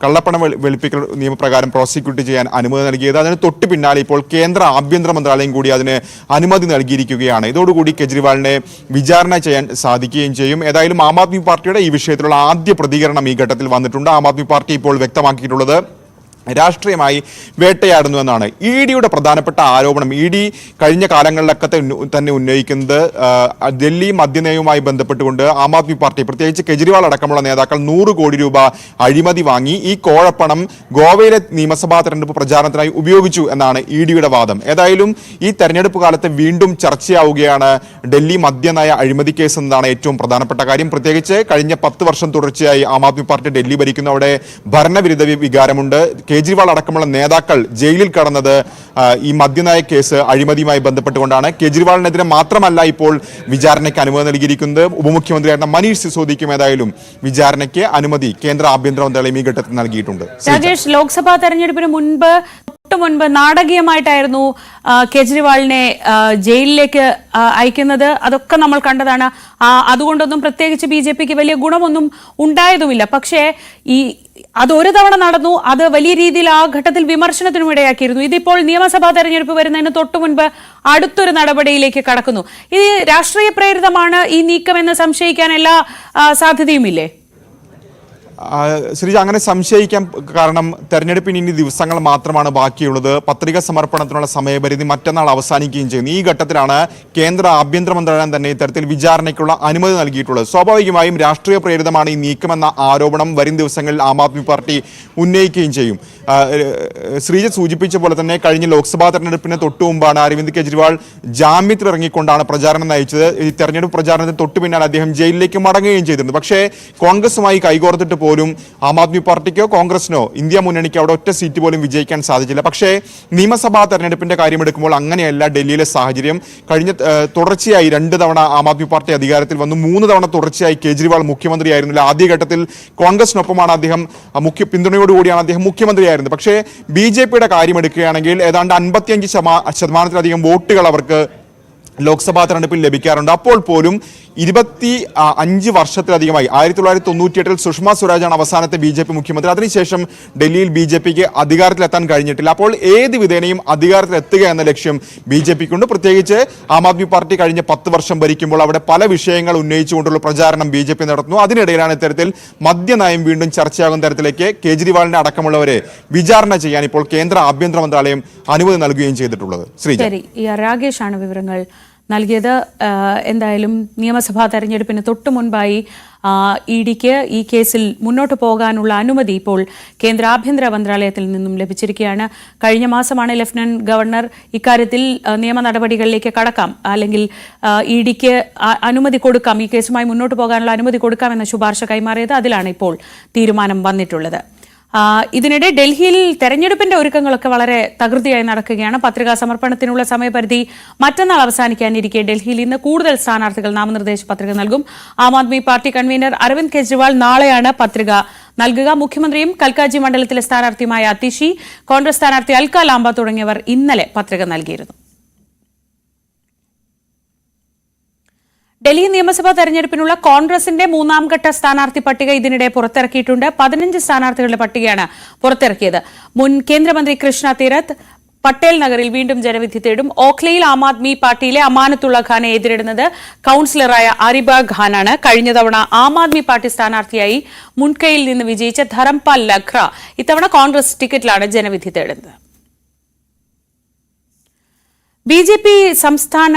കള്ളപ്പണം വെളുപ്പിക്കൽ നിയമപ്രകാരം പ്രോസിക്യൂട്ട് ചെയ്യാൻ അനുമതി നൽകിയത്. അതിന് തൊട്ട് പിന്നാലെ ഇപ്പോൾ കേന്ദ്ര ആഭ്യന്തര മന്ത്രാലയം കൂടി അതിന് അനുമതി നൽകിയിരിക്കുകയാണ്. ഇതോടുകൂടി കെജ്രിവാളിനെ വിചാരണ ചെയ്യാൻ സാധിക്കുകയും ചെയ്യും. ഏതായാലും ആം ആദ്മി പാർട്ടിയുടെ ഈ വിഷയത്തിലുള്ള ആദ്യ പ്രതികരണം ഈ ഘട്ടത്തിൽ വന്നിട്ടുണ്ട്. ആം ആദ്മി പാർട്ടി ഇപ്പോൾ വ്യക്തമാക്കിയിട്ടുള്ളത് രാഷ്ട്രീയമായി വേട്ടയാടുന്നു എന്നാണ്. EDയുടെ പ്രധാനപ്പെട്ട ആരോപണം, ED കഴിഞ്ഞ കാലങ്ങളിലൊക്കെ തന്നെ ഉന്നയിക്കുന്നത് ഡൽഹി മദ്യനയവുമായി ബന്ധപ്പെട്ടുകൊണ്ട് ആം ആദ്മി പാർട്ടി, പ്രത്യേകിച്ച് കെജ്രിവാൾ അടക്കമുള്ള നേതാക്കൾ 100 കോടി രൂപ അഴിമതി വാങ്ങി ഈ കോഴപ്പണം ഗോവയിലെ നിയമസഭാ തെരഞ്ഞെടുപ്പ് പ്രചാരണത്തിനായി ഉപയോഗിച്ചു എന്നാണ് EDയുടെ വാദം. ഏതായാലും ഈ തെരഞ്ഞെടുപ്പ് കാലത്ത് വീണ്ടും ചർച്ചയാവുകയാണ് ഡൽഹി മദ്യനയ അഴിമതി കേസ് എന്നതാണ് ഏറ്റവും പ്രധാനപ്പെട്ട കാര്യം. പ്രത്യേകിച്ച് കഴിഞ്ഞ 10 വർഷം തുടർച്ചയായി ആം ആദ്മി പാർട്ടി ഡൽഹി ഭരിക്കുന്നു. അവിടെ ഭരണവിരുദ്ധ വികാരമുണ്ട്. കേജ്രിവാൾ അടക്കമുള്ള നേതാക്കൾ ജയിലിൽ കടന്നത് ഈ മദ്യനയ കേസ് അഴിമതിയുമായി ബന്ധപ്പെട്ടുകൊണ്ടാണ്. കേജ്രിവാളിനെതിരെ മാത്രമല്ല ഇപ്പോൾ വിചാരണയ്ക്ക് അനുമതി നൽകിയിരിക്കുന്നത്. ഉപമുഖ്യമന്ത്രിയായിരുന്ന മനീഷ് സിസോദിക്കും ഏതായാലും വിചാരണയ്ക്ക് അനുമതി കേന്ദ്ര ആഭ്യന്തര മന്ത്രാലയം ഈ ഘട്ടത്തിൽ നൽകിയിട്ടുണ്ട്. രാജേഷ്, ലോക്സഭാ തെരഞ്ഞെടുപ്പിന് മുൻപ് തൊട്ടു മുൻപ് നാടകീയമായിട്ടായിരുന്നു കേജ്രിവാളിനെ ജയിലിലേക്ക് അയക്കുന്നത്. അതൊക്കെ നമ്മൾ കണ്ടതാണ്. അതുകൊണ്ടൊന്നും പ്രത്യേകിച്ച് BJPക്ക് വലിയ ഗുണമൊന്നും ഉണ്ടായതുമില്ല. പക്ഷേ അതൊരു തവണ നടന്നു. അത് വലിയ രീതിയിൽ ആ ഘട്ടത്തിൽ വിമർശനത്തിനും ഇടയാക്കിയിരുന്നു. ഇതിപ്പോൾ നിയമസഭാ തെരഞ്ഞെടുപ്പ് വരുന്നതിന് തൊട്ടു മുൻപ് അടുത്തൊരു നടപടിയിലേക്ക് കടക്കുന്നു. ഇത് രാഷ്ട്രീയ പ്രേരിതമാണ് ഈ നീക്കമെന്ന് സംശയിക്കാൻ എല്ലാ സാധ്യതയുമില്ലേ? ശ്രീജ, അങ്ങനെ സംശയിക്കാൻ കാരണം തെരഞ്ഞെടുപ്പിന് ഇനി ദിവസങ്ങൾ മാത്രമാണ് ബാക്കിയുള്ളത്. പത്രിക സമർപ്പണത്തിനുള്ള സമയപരിധി മറ്റന്നാൾ അവസാനിക്കുകയും ചെയ്യുന്നു. ഈ ഘട്ടത്തിലാണ് കേന്ദ്ര ആഭ്യന്തര മന്ത്രാലയം തന്നെ ഇത്തരത്തിൽ വിചാരണയ്ക്കുള്ള അനുമതി നൽകിയിട്ടുള്ളത്. സ്വാഭാവികമായും രാഷ്ട്രീയ പ്രേരിതമാണ് ഈ നീക്കമെന്ന ആരോപണം വരും ദിവസങ്ങളിൽ ആം ആദ്മി പാർട്ടി ഉന്നയിക്കുകയും ചെയ്യും. ശ്രീജ സൂചിപ്പിച്ച പോലെ തന്നെ കഴിഞ്ഞ ലോക്സഭാ തെരഞ്ഞെടുപ്പിന് തൊട്ടു മുമ്പാണ് അരവിന്ദ് കെജ്രിവാൾ ജാമ്യത്തിൽ ഇറങ്ങിക്കൊണ്ടാണ് പ്രചാരണം നയിച്ചത്. ഈ തെരഞ്ഞെടുപ്പ് പ്രചാരണത്തിന് തൊട്ടു പിന്നാലെ അദ്ദേഹം ജയിലിലേക്ക് മടങ്ങുകയും ചെയ്തിരുന്നു. പക്ഷേ കോൺഗ്രസുമായി കൈകോർത്തിട്ട് പോലും ആം ആദ്മി പാർട്ടിക്കോ കോൺഗ്രസിനോ ഇന്ത്യ മുന്നണിക്കോ അവിടെ ഒറ്റ സീറ്റ് പോലും വിജയിക്കാൻ സാധിച്ചില്ല. പക്ഷേ നിയമസഭാ തെരഞ്ഞെടുപ്പിന്റെ കാര്യമെടുക്കുമ്പോൾ അങ്ങനെയല്ല ഡൽഹിയിലെ സാഹചര്യം. കഴിഞ്ഞ തുടർച്ചയായി 2 തവണ ആം ആദ്മി പാർട്ടി അധികാരത്തിൽ വന്നു. 3 തവണ തുടർച്ചയായി കേജ്രിവാൾ മുഖ്യമന്ത്രിയായിരുന്നില്ല. ആദ്യഘട്ടത്തിൽ കോൺഗ്രസിനൊപ്പമാണ് അദ്ദേഹം പിന്തുണയോടുകൂടിയാണ് അദ്ദേഹം മുഖ്യമന്ത്രിയായിരുന്നത്. പക്ഷേ BJPയുടെ കാര്യമെടുക്കുകയാണെങ്കിൽ ഏതാണ്ട് 55% വോട്ടുകൾ അവർക്ക് ലോക്സഭാ തെരഞ്ഞെടുപ്പിൽ ലഭിക്കാറുണ്ട്. അപ്പോൾ പോലും 25 വർഷത്തിലധികമായി 1998 സുഷമ സ്വരാജാണ് അവസാനത്തെ BJP മുഖ്യമന്ത്രി. അതിനുശേഷം ഡൽഹിയിൽ BJPക്ക് അധികാരത്തിലെത്താൻ കഴിഞ്ഞിട്ടില്ല. അപ്പോൾ ഏത് വിധേനയും അധികാരത്തിലെത്തുക എന്ന ലക്ഷ്യം BJPക്കുണ്ട്. പ്രത്യേകിച്ച് ആം ആദ്മി പാർട്ടി കഴിഞ്ഞ 10 വർഷം ഭരിക്കുമ്പോൾ അവിടെ പല വിഷയങ്ങൾ ഉന്നയിച്ചുകൊണ്ടുള്ള പ്രചാരണം BJP നടത്തുന്നു. അതിനിടയിലാണ് ഇത്തരത്തിൽ മദ്യനയം വീണ്ടും ചർച്ചയാകുന്ന തരത്തിലേക്ക് കേജ്രിവാളിനെ അടക്കമുള്ളവരെ വിചാരണ ചെയ്യാൻ ഇപ്പോൾ കേന്ദ്ര ആഭ്യന്തര മന്ത്രാലയം അനുമതി നൽകുകയും ചെയ്തിട്ടുള്ളത്. രാകേഷാണ് വിവരങ്ങൾ നൽകിയത്. എന്തായാലും നിയമസഭാ തെരഞ്ഞെടുപ്പിന് തൊട്ടു മുൻപായി ഇഡിക്ക് ഈ കേസിൽ മുന്നോട്ട് പോകാനുള്ള അനുമതി ഇപ്പോൾ കേന്ദ്ര ആഭ്യന്തര മന്ത്രാലയത്തിൽ നിന്നും ലഭിച്ചിരിക്കുകയാണ്. കഴിഞ്ഞ മാസമാണ് ലഫ്റ്റനന്റ് ഗവർണർ ഇക്കാര്യത്തിൽ നിയമ നടപടികളിലേക്ക് കടക്കാം, അല്ലെങ്കിൽ ഇഡിക്ക് അനുമതി കൊടുക്കാം, ഈ കേസുമായി മുന്നോട്ട് പോകാനുള്ള അനുമതി കൊടുക്കാമെന്ന ശുപാർശ കൈമാറിയത്. അതിലാണ് ഇപ്പോൾ തീരുമാനം വന്നിട്ടുള്ളത്. ഇതിനിടെ ഡൽഹിയിൽ തെരഞ്ഞെടുപ്പിന്റെ ഒരുക്കങ്ങളൊക്കെ വളരെ തകൃതിയായി നടക്കുകയാണ്. പത്രികാ സമർപ്പണത്തിനുള്ള സമയപരിധി മറ്റന്നാൾ അവസാനിക്കാനിരിക്കെ ഡൽഹിയിൽ ഇന്ന് കൂടുതൽ സ്ഥാനാർത്ഥികൾ നാമനിർദ്ദേശ പത്രിക നൽകും. ആം ആദ്മി പാർട്ടി കൺവീനർ അരവിന്ദ് കെജ്രിവാൾ നാളെയാണ് പത്രിക നൽകുക. മുഖ്യമന്ത്രിയും കൽക്കാജി മണ്ഡലത്തിലെ സ്ഥാനാർത്ഥിയുമായ അതിഷി, കോൺഗ്രസ് സ്ഥാനാർത്ഥി അൽക്ക ലാംബ തുടങ്ങിയവർ ഇന്നലെ പത്രിക നൽകിയിരുന്നു. ഡൽഹി നിയമസഭാ തെരഞ്ഞെടുപ്പിനുള്ള കോൺഗ്രസിന്റെ 3ാം ഘട്ട സ്ഥാനാർത്ഥി പട്ടിക ഇതിനിടെ പുറത്തിറക്കിയിട്ടുണ്ട്. 15 സ്ഥാനാർത്ഥികളുടെ പട്ടികയാണ് പുറത്തിറക്കിയത്. മുൻ കേന്ദ്രമന്ത്രി കൃഷ്ണ തീരത്ത് പട്ടേൽ നഗറിൽ വീണ്ടും ജനവിധി തേടും. ഓഖ്ലയിൽ ആം ആദ്മി പാർട്ടിയിലെ അമാനത്തുള്ള ഖാനെ എതിരിടുന്നത് കൌൺസിലറായ ആരിബ ഖാനാണ്. കഴിഞ്ഞ തവണ ആം ആദ്മി പാർട്ടി സ്ഥാനാർത്ഥിയായി മുൻകൈയിൽ നിന്ന് വിജയിച്ച ധരംപാൽ ലഖ്ര ഇത്തവണ കോൺഗ്രസ് ടിക്കറ്റിലാണ് ജനവിധി തേടുന്നത്. BJP സംസ്ഥാന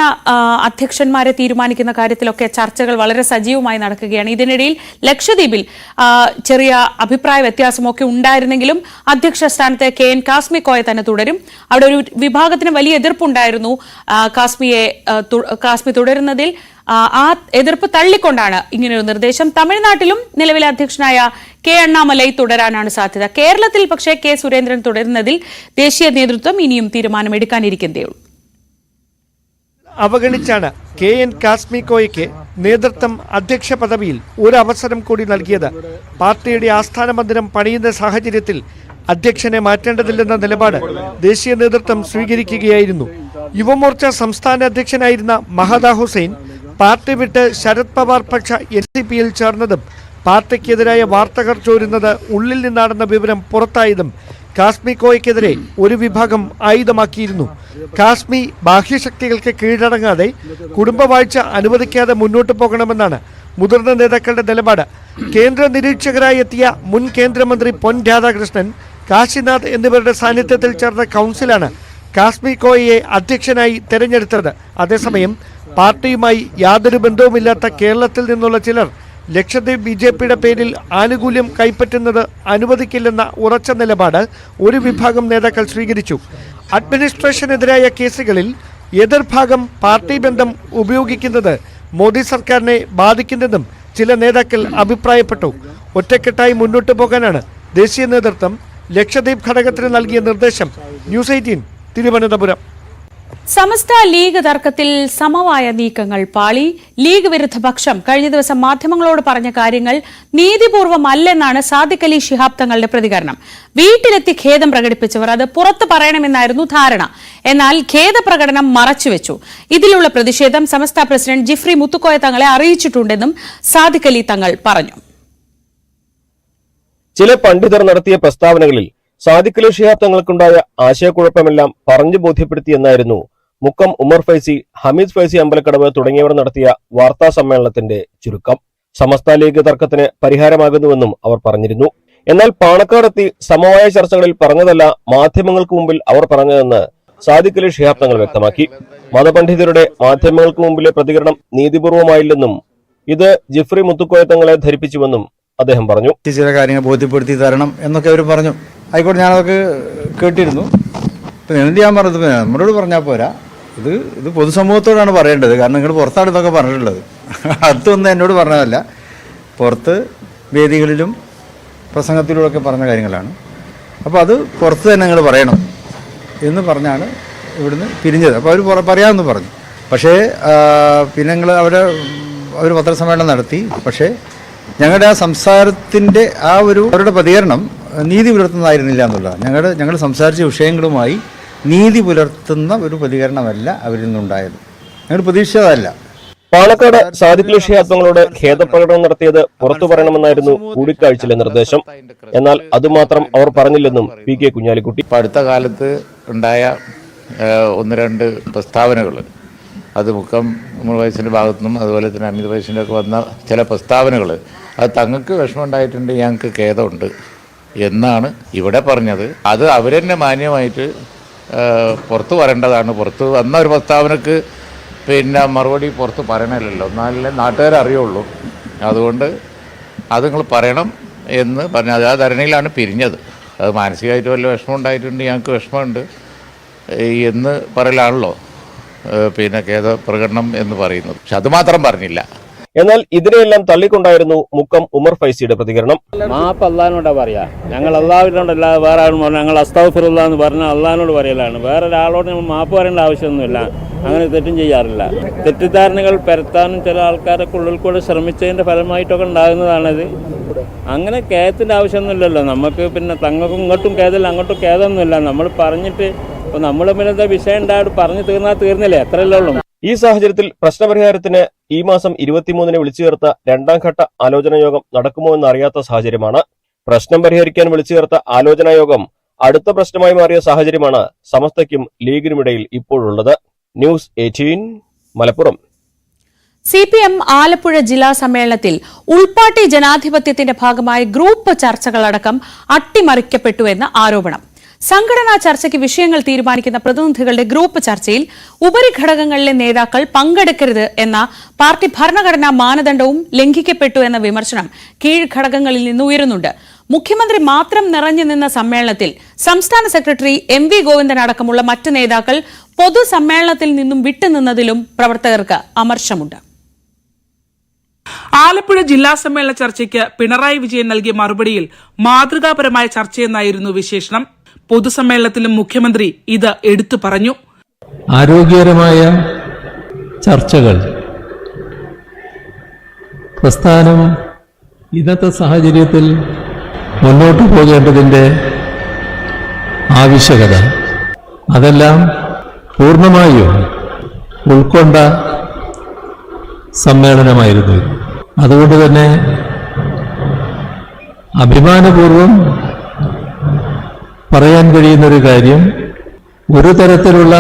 അധ്യക്ഷന്മാരെ തീരുമാനിക്കുന്ന കാര്യത്തിലൊക്കെ ചർച്ചകൾ വളരെ സജീവമായി നടക്കുകയാണ്. ഇതിനിടയിൽ ലക്ഷദ്വീപിൽ ചെറിയ അഭിപ്രായ വ്യത്യാസമൊക്കെ ഉണ്ടായിരുന്നെങ്കിലും അധ്യക്ഷ സ്ഥാനത്ത് KN കാസ്മി കോയ തന്നെ തുടരും. അവിടെ ഒരു വിഭാഗത്തിന് വലിയ എതിർപ്പുണ്ടായിരുന്നു. കാസ്മി തുടരുന്നതിൽ ആ എതിർപ്പ് തള്ളിക്കൊണ്ടാണ് ഇങ്ങനെയൊരു നിർദ്ദേശം. തമിഴ്നാട്ടിലും നിലവിലെ അധ്യക്ഷനായ K അണ്ണാമലൈ തുടരാനാണ് സാധ്യത. കേരളത്തിൽ പക്ഷേ K സുരേന്ദ്രൻ തുടരുന്നതിൽ ദേശീയ നേതൃത്വം ഇനിയും തീരുമാനമെടുക്കാനിരിക്കുന്നതേയുള്ളൂ. അവഗണിച്ചാണ് KN കാസ്മി കോയയ്ക്ക് നേതൃത്വം അധ്യക്ഷ പദവിയിൽ ഒരു അവസരം കൂടി നൽകിയത്. പാർട്ടിയുടെ ആസ്ഥാന മന്ദിരം പണിയുന്ന സാഹചര്യത്തിൽ അധ്യക്ഷനെ മാറ്റേണ്ടതില്ലെന്ന നിലപാട് ദേശീയ നേതൃത്വം സ്വീകരിക്കുകയായിരുന്നു. യുവമോർച്ച സംസ്ഥാന അധ്യക്ഷനായിരുന്ന മഹദ ഹുസൈൻ പാർട്ടി വിട്ട് ശരത് പവാർ പക്ഷ NCPയിൽ ചേർന്നതും പാർട്ടിക്കെതിരായ വാർത്തകൾ ചോരുന്നത് ഉള്ളിൽ നിന്നാണെന്ന വിവരം പുറത്തായതും കാസ്മി കോയയ്ക്കെതിരെ ഒരു വിഭാഗം ആയുധമാക്കിയിരുന്നു. കാസ്മി ബാഹ്യശക്തികൾക്ക് കീഴടങ്ങാതെ കുടുംബവാഴ്ച അനുവദിക്കാതെ മുന്നോട്ട് പോകണമെന്നാണ് മുതിർന്ന നേതാക്കളുടെ നിലപാട്. കേന്ദ്ര നിരീക്ഷകരായി എത്തിയ മുൻ കേന്ദ്രമന്ത്രി പൊൻ രാധാകൃഷ്ണൻ, കാശിനാഥ് എന്നിവരുടെ സാന്നിധ്യത്തിൽ ചേർന്ന കൗൺസിലാണ് കാസ്മി കോയയെ അധ്യക്ഷനായി തെരഞ്ഞെടുത്തത്. അതേസമയം പാർട്ടിയുമായി യാതൊരു ബന്ധവുമില്ലാത്ത കേരളത്തിൽ നിന്നുള്ള ചിലർ ലക്ഷദ്വീപ് BJPയുടെ പേരിൽ ആനുകൂല്യം കൈപ്പറ്റുന്നത് അനുവദിക്കില്ലെന്ന ഉറച്ച നിലപാട് ഒരു വിഭാഗം നേതാക്കൾ സ്വീകരിച്ചു. അഡ്മിനിസ്ട്രേഷനെതിരായ കേസുകളിൽ എതിർഭാഗം പാർട്ടി ബന്ധം ഉപയോഗിക്കുന്നത് മോദി സർക്കാരിനെ ബാധിക്കുന്നെന്നും ചില നേതാക്കൾ അഭിപ്രായപ്പെട്ടു. ഒറ്റക്കെട്ടായി മുന്നോട്ടു പോകാനാണ് ദേശീയ നേതൃത്വം ലക്ഷദ്വീപ് ഘടകത്തിന് നൽകിയ നിർദ്ദേശം. ന്യൂസ് 18 തിരുവനന്തപുരം. സമസ്ത ലീഗ് തർക്കത്തിൽ സമവായ നീക്കങ്ങൾ പാളി. ലീഗ് വിരുദ്ധ പക്ഷം കഴിഞ്ഞ ദിവസം മാധ്യമങ്ങളോട് പറഞ്ഞ കാര്യങ്ങൾ നീതിപൂർവമല്ലെന്നാണ് സാദിഖ് അലി ശിഹാബ് തങ്ങളുടെ പ്രതികരണം. വീട്ടിലെത്തി ഖേദം പ്രകടിപ്പിച്ചവർ അത് പുറത്തു പറയണമെന്നായിരുന്നു ധാരണ. എന്നാൽ ഖേദപ്രകടനം മറച്ചുവെച്ചു. ഇതിലുള്ള പ്രതിഷേധം സമസ്ത പ്രസിഡന്റ് ജിഫ്രി മുത്തുക്കോയ തങ്ങളെ അറിയിച്ചിട്ടുണ്ടെന്നും സാദിഖ് അലി തങ്ങൾ പറഞ്ഞു. ചില പണ്ഡിതർ നടത്തിയ പ്രസ്താവനകളിൽ സാദിഖ് അലി ശിഹാബ് തങ്ങൾക്കുണ്ടായ ആശയക്കുഴപ്പമെല്ലാം പറഞ്ഞു ബോധ്യപ്പെടുത്തിയെന്നായിരുന്നു മുക്കം ഉമർ ഫൈസി, ഹമീദ് ഫൈസി അമ്പലക്കടവ് തുടങ്ങിയവർ നടത്തിയ വാർത്താ സമ്മേളനത്തിന്റെ ചുരുക്കം. സമസ്ത ലീഗ് തർക്കത്തിന് പരിഹാരമാകുന്നുവെന്നും അവർ പറഞ്ഞിരുന്നു. എന്നാൽ പാണക്കാടെത്തി സമവായ ചർച്ചകളിൽ പറഞ്ഞതല്ല മാധ്യമങ്ങൾക്ക് മുമ്പിൽ അവർ പറഞ്ഞതെന്ന് സാദിഖ് അലി ശിഹാബ് തങ്ങൾ വ്യക്തമാക്കി. മതപണ്ഡിതരുടെ മാധ്യമങ്ങൾക്ക് മുമ്പിലെ പ്രതികരണം നീതിപൂർവമായില്ലെന്നും ഇത് ജിഫ്രി മുത്തുക്കോയ തങ്ങളെ ധരിപ്പിച്ചുവെന്നും അദ്ദേഹം പറഞ്ഞു. ചില കാര്യങ്ങൾ ബോധ്യപ്പെടുത്തി തരണം എന്നൊക്കെ അവർ പറഞ്ഞു. ആയിക്കോട്ടെ, ഞാനതൊക്കെ കേട്ടിരുന്നു. ഇപ്പം എന്ത് ഞാൻ പറഞ്ഞത് നമ്മളോട് പറഞ്ഞാൽ പോരാ, ഇത് പൊതുസമൂഹത്തോടാണ് പറയേണ്ടത്. കാരണം നിങ്ങൾ പുറത്താണ് ഇതൊക്കെ പറഞ്ഞിട്ടുള്ളത്. അതൊന്നും എന്നോട് പറഞ്ഞതല്ല, പുറത്ത് വേദികളിലും പ്രസംഗത്തിലൂടെയൊക്കെ പറഞ്ഞ കാര്യങ്ങളാണ്. അപ്പോൾ അത് പുറത്ത് തന്നെ നിങ്ങൾ പറയണം എന്ന് പറഞ്ഞാണ് ഇവിടുന്ന് പിരിഞ്ഞത്. അപ്പോൾ അവർ പറയാമെന്ന് പറഞ്ഞു. പക്ഷേ പിന്നെ ഞങ്ങൾ അവർ പത്രസമ്മേളനം നടത്തി. പക്ഷേ ഞങ്ങളുടെ ആ സംസാരത്തിൻ്റെ അവരുടെ പ്രതികരണം നീതി പുലർത്തുന്നതായിരുന്നില്ല എന്നുള്ളതാണ്. ഞങ്ങൾ സംസാരിച്ച വിഷയങ്ങളുമായി നീതി പുലർത്തുന്ന ഒരു പ്രതികരണമല്ല അവരിൽ നിന്നുണ്ടായത്. ഞങ്ങൾ പ്രതീക്ഷിച്ചതല്ല. പാണക്കാട് സാദിഖ് അലി ശിഹാബ് തങ്ങളോട് ഖേദപ്രകടനം നടത്തിയത് പുറത്തു പറയണമെന്നായിരുന്നു കൂടിക്കാഴ്ചയിലെ നിർദ്ദേശം. എന്നാൽ അതുമാത്രം അവർ പറഞ്ഞില്ലെന്നും പി കെ കുഞ്ഞാലിക്കുട്ടി. അടുത്ത കാലത്ത് ഉണ്ടായ ഒന്ന് രണ്ട് പ്രസ്താവനകൾ, അത് മുക്കം ഉമർ ഫൈസിൻ്റെ ഭാഗത്തുനിന്നും അതുപോലെ തന്നെ ഹമീദ് ഫൈസിൻ്റെ ഒക്കെ വന്ന ചില പ്രസ്താവനകൾ, അത് തങ്ങൾക്ക് വിഷമമുണ്ടായിട്ടുണ്ട്, ഞങ്ങൾക്ക് ഖേദമുണ്ട് എന്നാണ് ഇവിടെ പറഞ്ഞത്. അത് അവരെന്നെ മാന്യമായിട്ട് പുറത്ത് പറയേണ്ടതാണ്. പുറത്ത് വന്ന ഒരു പ്രസ്താവനക്ക് പിന്നെ മറുപടി പുറത്ത് പറയണമല്ലോ, എന്നാലേ നാട്ടുകാരെ അറിയുള്ളൂ. അതുകൊണ്ട് അത് നിങ്ങൾ പറയണം എന്ന് പറഞ്ഞത്. ആ ധരണിയിലാണ് പിരിഞ്ഞത്. അത് മാനസികമായിട്ട് വല്ല വിഷമം ഉണ്ടായിട്ടുണ്ട്, ഞങ്ങൾക്ക് വിഷമമുണ്ട് എന്ന് പറയലാണല്ലോ പിന്നെ ഖേദ പ്രകടനം എന്ന് പറയുന്നത്. പക്ഷെ അത് മാത്രം പറഞ്ഞില്ല. എന്നാൽ ഇതിനെയെല്ലാം തള്ളിക്കൊണ്ടായിരുന്നു മുക്കം ഉമർ ഫൈസിയുടെ പ്രതികരണം. മാപ്പ് അള്ളഹാനോടാ പറയാ, ഞങ്ങൾ അള്ളാഹുവിനോടല്ലാതെ വേറെ ആളും പറഞ്ഞു. ഞങ്ങൾ അസ്തഗ്ഫിറുല്ലാ എന്ന് പറഞ്ഞാൽ അള്ളഹാനോട് പറയലാണ്. വേറെ ഒരാളോട് നമ്മൾ മാപ്പ് പറയേണ്ട ആവശ്യമൊന്നുമില്ല. അങ്ങനെ തെറ്റും ചെയ്യാറില്ല. തെറ്റിദ്ധാരണകൾ പരത്താനും ചില ആൾക്കാരൊക്കെ ഉള്ളിൽ കൂടെ ശ്രമിച്ചതിന്റെ ഫലമായിട്ടൊക്കെ ഉണ്ടാകുന്നതാണത്. അങ്ങനെ ഖേദത്തിന്റെ ആവശ്യമൊന്നുമില്ലല്ലോ നമുക്ക്. പിന്നെ തങ്ങൾക്കും ഇങ്ങോട്ടും ഖേദമില്ല, അങ്ങോട്ടും ഖേദമൊന്നുമില്ല. നമ്മൾ പറഞ്ഞിട്ട് ഇപ്പൊ നമ്മൾ തമ്മിലെന്താ വിഷയം ഉണ്ടായിട്ട് പറഞ്ഞു തീർന്നില്ലേ, എത്രയല്ലേ ഉള്ളൂ. ഈ സാഹചര്യത്തിൽ പ്രശ്നപരിഹാരത്തിന് ഈ മാസം 23-ന് വിളിച്ചു ചേർത്ത രണ്ടാം ഘട്ട ആലോചനാ യോഗം നടക്കുമോ എന്ന് അറിയാത്ത സാഹചര്യമാണ്. പ്രശ്നം പരിഹരിക്കാൻ വിളിച്ചു ചേർത്ത ആലോചനാ യോഗം അടുത്ത പ്രശ്നമായി മാറിയ സാഹചര്യമാണ് സമസ്തയ്ക്കും ലീഗിനുമിടയിൽ ഇപ്പോഴുള്ളത്. ന്യൂസ് 18 മലപ്പുറം. CPM ആലപ്പുഴ ജില്ലാ സമ്മേളനത്തിൽ ഉൾപാർട്ടി ജനാധിപത്യത്തിന്റെ ഭാഗമായി ഗ്രൂപ്പ് ചർച്ചകളടക്കം അട്ടിമറിക്കപ്പെട്ടുവെന്ന് ആരോപണം. സംഘടനാ ചർച്ചയ്ക്ക് വിഷയങ്ങൾ തീരുമാനിക്കുന്ന പ്രതിനിധികളുടെ ഗ്രൂപ്പ് ചർച്ചയിൽ ഉപരിഘടകങ്ങളിലെ നേതാക്കൾ പങ്കെടുക്കരുത് എന്ന പാർട്ടി ഭരണഘടനാ മാനദണ്ഡവും ലംഘിക്കപ്പെട്ടു എന്ന വിമർശനം കീഴ്ഘടകങ്ങളിൽ നിന്ന് ഉയരുന്നുണ്ട്. മുഖ്യമന്ത്രി മാത്രം നിറഞ്ഞു നിന്ന സമ്മേളനത്തിൽ സംസ്ഥാന സെക്രട്ടറി MV ഗോവിന്ദൻ അടക്കമുള്ള മറ്റ് നേതാക്കൾ പൊതുസമ്മേളനത്തിൽ നിന്നും വിട്ടുനിന്നതിലും പ്രവർത്തകർക്ക് അമർഷമുണ്ട്. ആലപ്പുഴ ജില്ലാ സമ്മേളന ചർച്ചയ്ക്ക് പിണറായി വിജയൻ നൽകിയ മറുപടിയിൽ മാതൃകാപരമായ ചർച്ചയെന്നായിരുന്നു വിശേഷണം. പൊതുസമ്മേളനത്തിലും മുഖ്യമന്ത്രി ഇത് എടുത്തു പറഞ്ഞു. ആരോഗ്യകരമായ ചർച്ചകൾ പ്രസ്ഥാനം ഇന്നത്തെ സാഹചര്യത്തിൽ മുന്നോട്ടു പോകേണ്ടതിൻ്റെ ആവശ്യകത അതെല്ലാം പൂർണ്ണമായും ഉൾക്കൊണ്ട സമ്മേളനമായിരുന്നു. അതുകൊണ്ട് തന്നെ അഭിമാനപൂർവം പറയാൻ കഴിയുന്നൊരു കാര്യം, ഒരു തരത്തിലുള്ള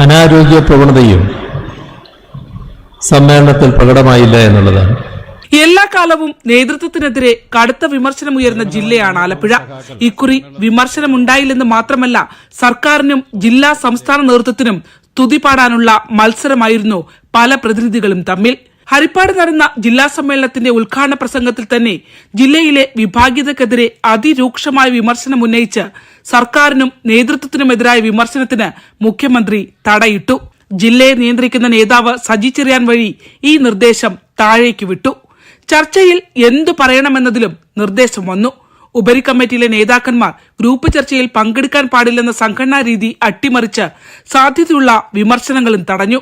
അനാരോഗ്യ പ്രവണതയും സമ്മേളനത്തിൽ പ്രകടമായില്ല എന്നുള്ളതാണ്. എല്ലാ കാലവും നേതൃത്വത്തിനെതിരെ കടുത്ത വിമർശനമുയർന്ന ജില്ലയാണ് ആലപ്പുഴ. ഇക്കുറി വിമർശനമുണ്ടായില്ലെന്ന് മാത്രമല്ല, സർക്കാരിനും ജില്ലാ സംസ്ഥാന നേതൃത്വത്തിനും സ്തുതി പാടാനുള്ള മത്സരമായിരുന്നു പല പ്രതിനിധികളും തമ്മിൽ. ഹരിപ്പാട് നടന്ന ജില്ലാ സമ്മേളനത്തിന്റെ ഉദ്ഘാടന പ്രസംഗത്തിൽ തന്നെ ജില്ലയിലെ വിഭാഗീയതക്കെതിരെ അതിരൂക്ഷമായ വിമർശനം ഉന്നയിച്ച് സർക്കാരിനും നേതൃത്വത്തിനുമെതിരായ വിമർശനത്തിന് മുഖ്യമന്ത്രി തടയിട്ടു. ജില്ലയെ നിയന്ത്രിക്കുന്ന നേതാവ് സജി ചെറിയാൻ വഴി ഈ നിർദ്ദേശം താഴേക്ക് വിട്ടു. ചർച്ചയിൽ എന്തു പറയണമെന്നതിലും നിർദ്ദേശം വന്നു. ഉപരികമ്മിറ്റിയിലെ നേതാക്കന്മാർ ഗ്രൂപ്പ് ചർച്ചയിൽ പങ്കെടുക്കാൻ പാടില്ലെന്ന സംഘടനാ രീതി അട്ടിമറിച്ച് സാധ്യതയുള്ള വിമർശനങ്ങളും തടഞ്ഞു.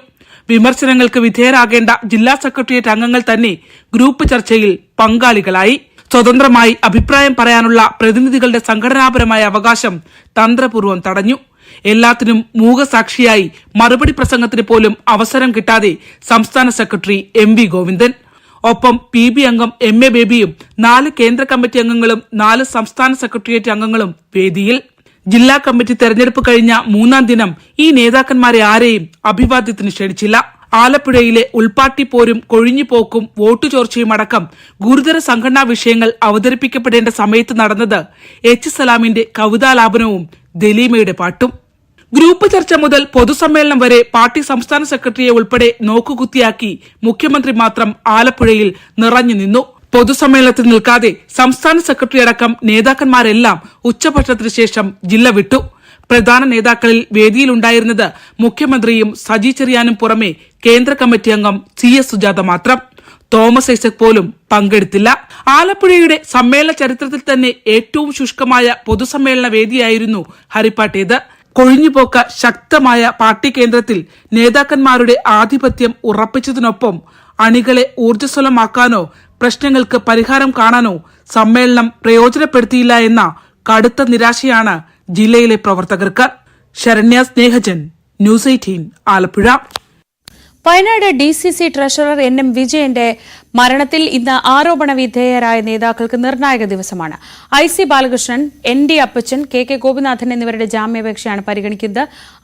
വിമർശനങ്ങൾക്ക് വിധേയരാകേണ്ട ജില്ലാ സെക്രട്ടേറിയറ്റ് അംഗങ്ങൾ തന്നെ ഗ്രൂപ്പ് ചർച്ചയിൽ പങ്കാളികളായി. സ്വതന്ത്രമായി അഭിപ്രായം പറയാനുള്ള പ്രതിനിധികളുടെ സംഘടനാപരമായ അവകാശം തന്ത്രപൂർവ്വം തടഞ്ഞു. എല്ലാത്തിനും മൂകസാക്ഷിയായി മറുപടി പ്രസംഗത്തിന് പോലും അവസരം കിട്ടാതെ സംസ്ഥാന സെക്രട്ടറി MV ഗോവിന്ദൻ. ഒപ്പം PB അംഗം MA ബേബിയും 4 കേന്ദ്ര കമ്മിറ്റി അംഗങ്ങളും 4 സംസ്ഥാന സെക്രട്ടേറിയറ്റ് അംഗങ്ങളും വേദിയിൽ. ജില്ലാ കമ്മിറ്റി തെരഞ്ഞെടുപ്പ് കഴിഞ്ഞ 3-ാം ദിനം ഈ നേതാക്കന്മാരെ ആരെയും അഭിവാദ്യത്തിന് ക്ഷണിച്ചില്ല. ആലപ്പുഴയിലെ ഉൾപാർട്ടി പോരും കൊഴിഞ്ഞുപോക്കും വോട്ടു ചോർച്ചയും അടക്കം ഗുരുതര സംഘടനാ വിഷയങ്ങൾ അവതരിപ്പിക്കപ്പെടേണ്ട സമയത്ത് നടന്നത് H സലാമിന്റെ കവിതാലാപനവും ദലീമയുടെ പാട്ടും. ഗ്രൂപ്പ് ചർച്ച മുതൽ പൊതുസമ്മേളനം വരെ പാർട്ടി സംസ്ഥാന സെക്രട്ടറിയെ ഉൾപ്പെടെ നോക്കുകുത്തിയാക്കി മുഖ്യമന്ത്രി മാത്രം ആലപ്പുഴയിൽ നിറഞ്ഞു നിന്നു. പൊതുസമ്മേളനത്തിൽ നിൽക്കാതെ സംസ്ഥാന സെക്രട്ടറി അടക്കം നേതാക്കന്മാരെല്ലാം ഉച്ചഭക്ഷണത്തിന് ശേഷം ജില്ല വിട്ടു. പ്രധാന നേതാക്കളിൽ വേദിയിലുണ്ടായിരുന്നത് മുഖ്യമന്ത്രിയും സജി ചെറിയാനും പുറമെ കേന്ദ്ര കമ്മിറ്റി അംഗം CS സുജാത മാത്രം. തോമസ് ഐസക് പോലും പങ്കെടുത്തില്ല. ആലപ്പുഴയുടെ സമ്മേളന ചരിത്രത്തിൽ തന്നെ ഏറ്റവും ശുഷ്കമായ പൊതുസമ്മേളന വേദിയായിരുന്നു ഹരിപ്പാട്ടേത്. കൊഴിഞ്ഞുപോക്ക ശക്തമായ പാർട്ടി കേന്ദ്രത്തിൽ നേതാക്കന്മാരുടെ ആധിപത്യം ഉറപ്പിച്ചതിനൊപ്പം അണികളെ ഊർജ്ജസ്വലമാക്കാനോ പ്രശ്നങ്ങൾക്ക് പരിഹാരം കാണാനോ സമ്മേളനം പ്രയോജനപ്പെടുത്തിയില്ല എന്ന കടുത്ത നിരാശയാണ് ജില്ലയിലെ പ്രവർത്തകർക്ക്. Saranya Snehajan, news 18 Alappuzha. Wayanad DCC treasurer NM വിജയന്റെ മരണത്തിൽ ഇന്ന് ആരോപണ വിധേയരായ നേതാക്കൾക്ക് നിർണായക ദിവസമാണ്. IC ബാലകൃഷ്ണൻ, ND അപ്പച്ചൻ, KK ഗോപിനാഥൻ എന്നിവരുടെ ജാമ്യാപേക്ഷയാണ് പരിഗണിക്കുന്നത്.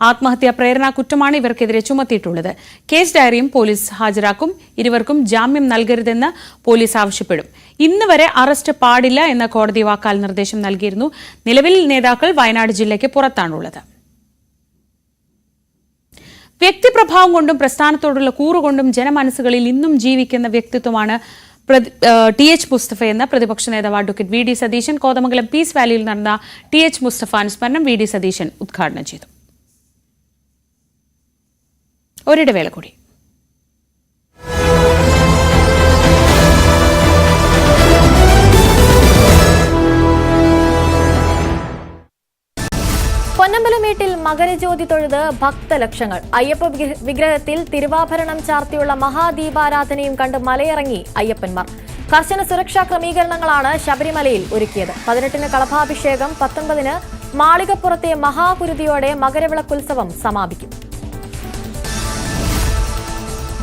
ആത്മഹത്യാ പ്രേരണാ കുറ്റമാണ് ഇവർക്കെതിരെ ചുമത്തിയിട്ടുള്ളത്. കേസ് ഡയറിയും പോലീസ് ഹാജരാക്കും. ഇരുവർക്കും ജാമ്യം നൽകരുതെന്ന് പോലീസ് ആവശ്യപ്പെടും. ഇന്ന് വരെ അറസ്റ്റ് പാടില്ല എന്ന കോടതി വാക്കാൽ നിർദ്ദേശം നൽകിയിരുന്നു. നിലവിൽ നേതാക്കൾ വയനാട് ജില്ലയ്ക്ക് പുറത്താണുള്ളത്. വ്യക്തിപ്രഭാവം കൊണ്ടും പ്രസ്ഥാനത്തോടുള്ള കൂറുകൊണ്ടും ജനമനസ്സുകളിൽ ഇന്നും ജീവിക്കുന്ന വ്യക്തിത്വമാണ് TH മുസ്തഫയെന്ന് പ്രതിപക്ഷ നേതാവ് advocate VD Satheesan Kothamangalam peace വാലിയിൽ നടന്ന TH മുസ്തഫ അനുസ്മരണം VD സതീശൻ ഉദ്ഘാടനം ചെയ്തു. ഒരിടവേള കൂടി. പൊന്നമ്പലമേട്ടിൽ മകരജ്യോതി തൊഴുത് ഭക്തലക്ഷങ്ങൾ. അയ്യപ്പ വിഗ്രഹത്തിൽ തിരുവാഭരണം ചാർത്തിയുള്ള മഹാദീപാരാധനയും കണ്ട് മലയിറങ്ങി അയ്യപ്പന്മാർ. കർശന സുരക്ഷാ ക്രമീകരണങ്ങളാണ് ശബരിമലയിൽ ഒരുക്കിയത്. 18-ന് കളഭാഭിഷേകം, 19-ന് മാളികപ്പുറത്തെ മഹാകുരുതിയോടെ മകരവിളക്കുത്സവം സമാപിക്കും.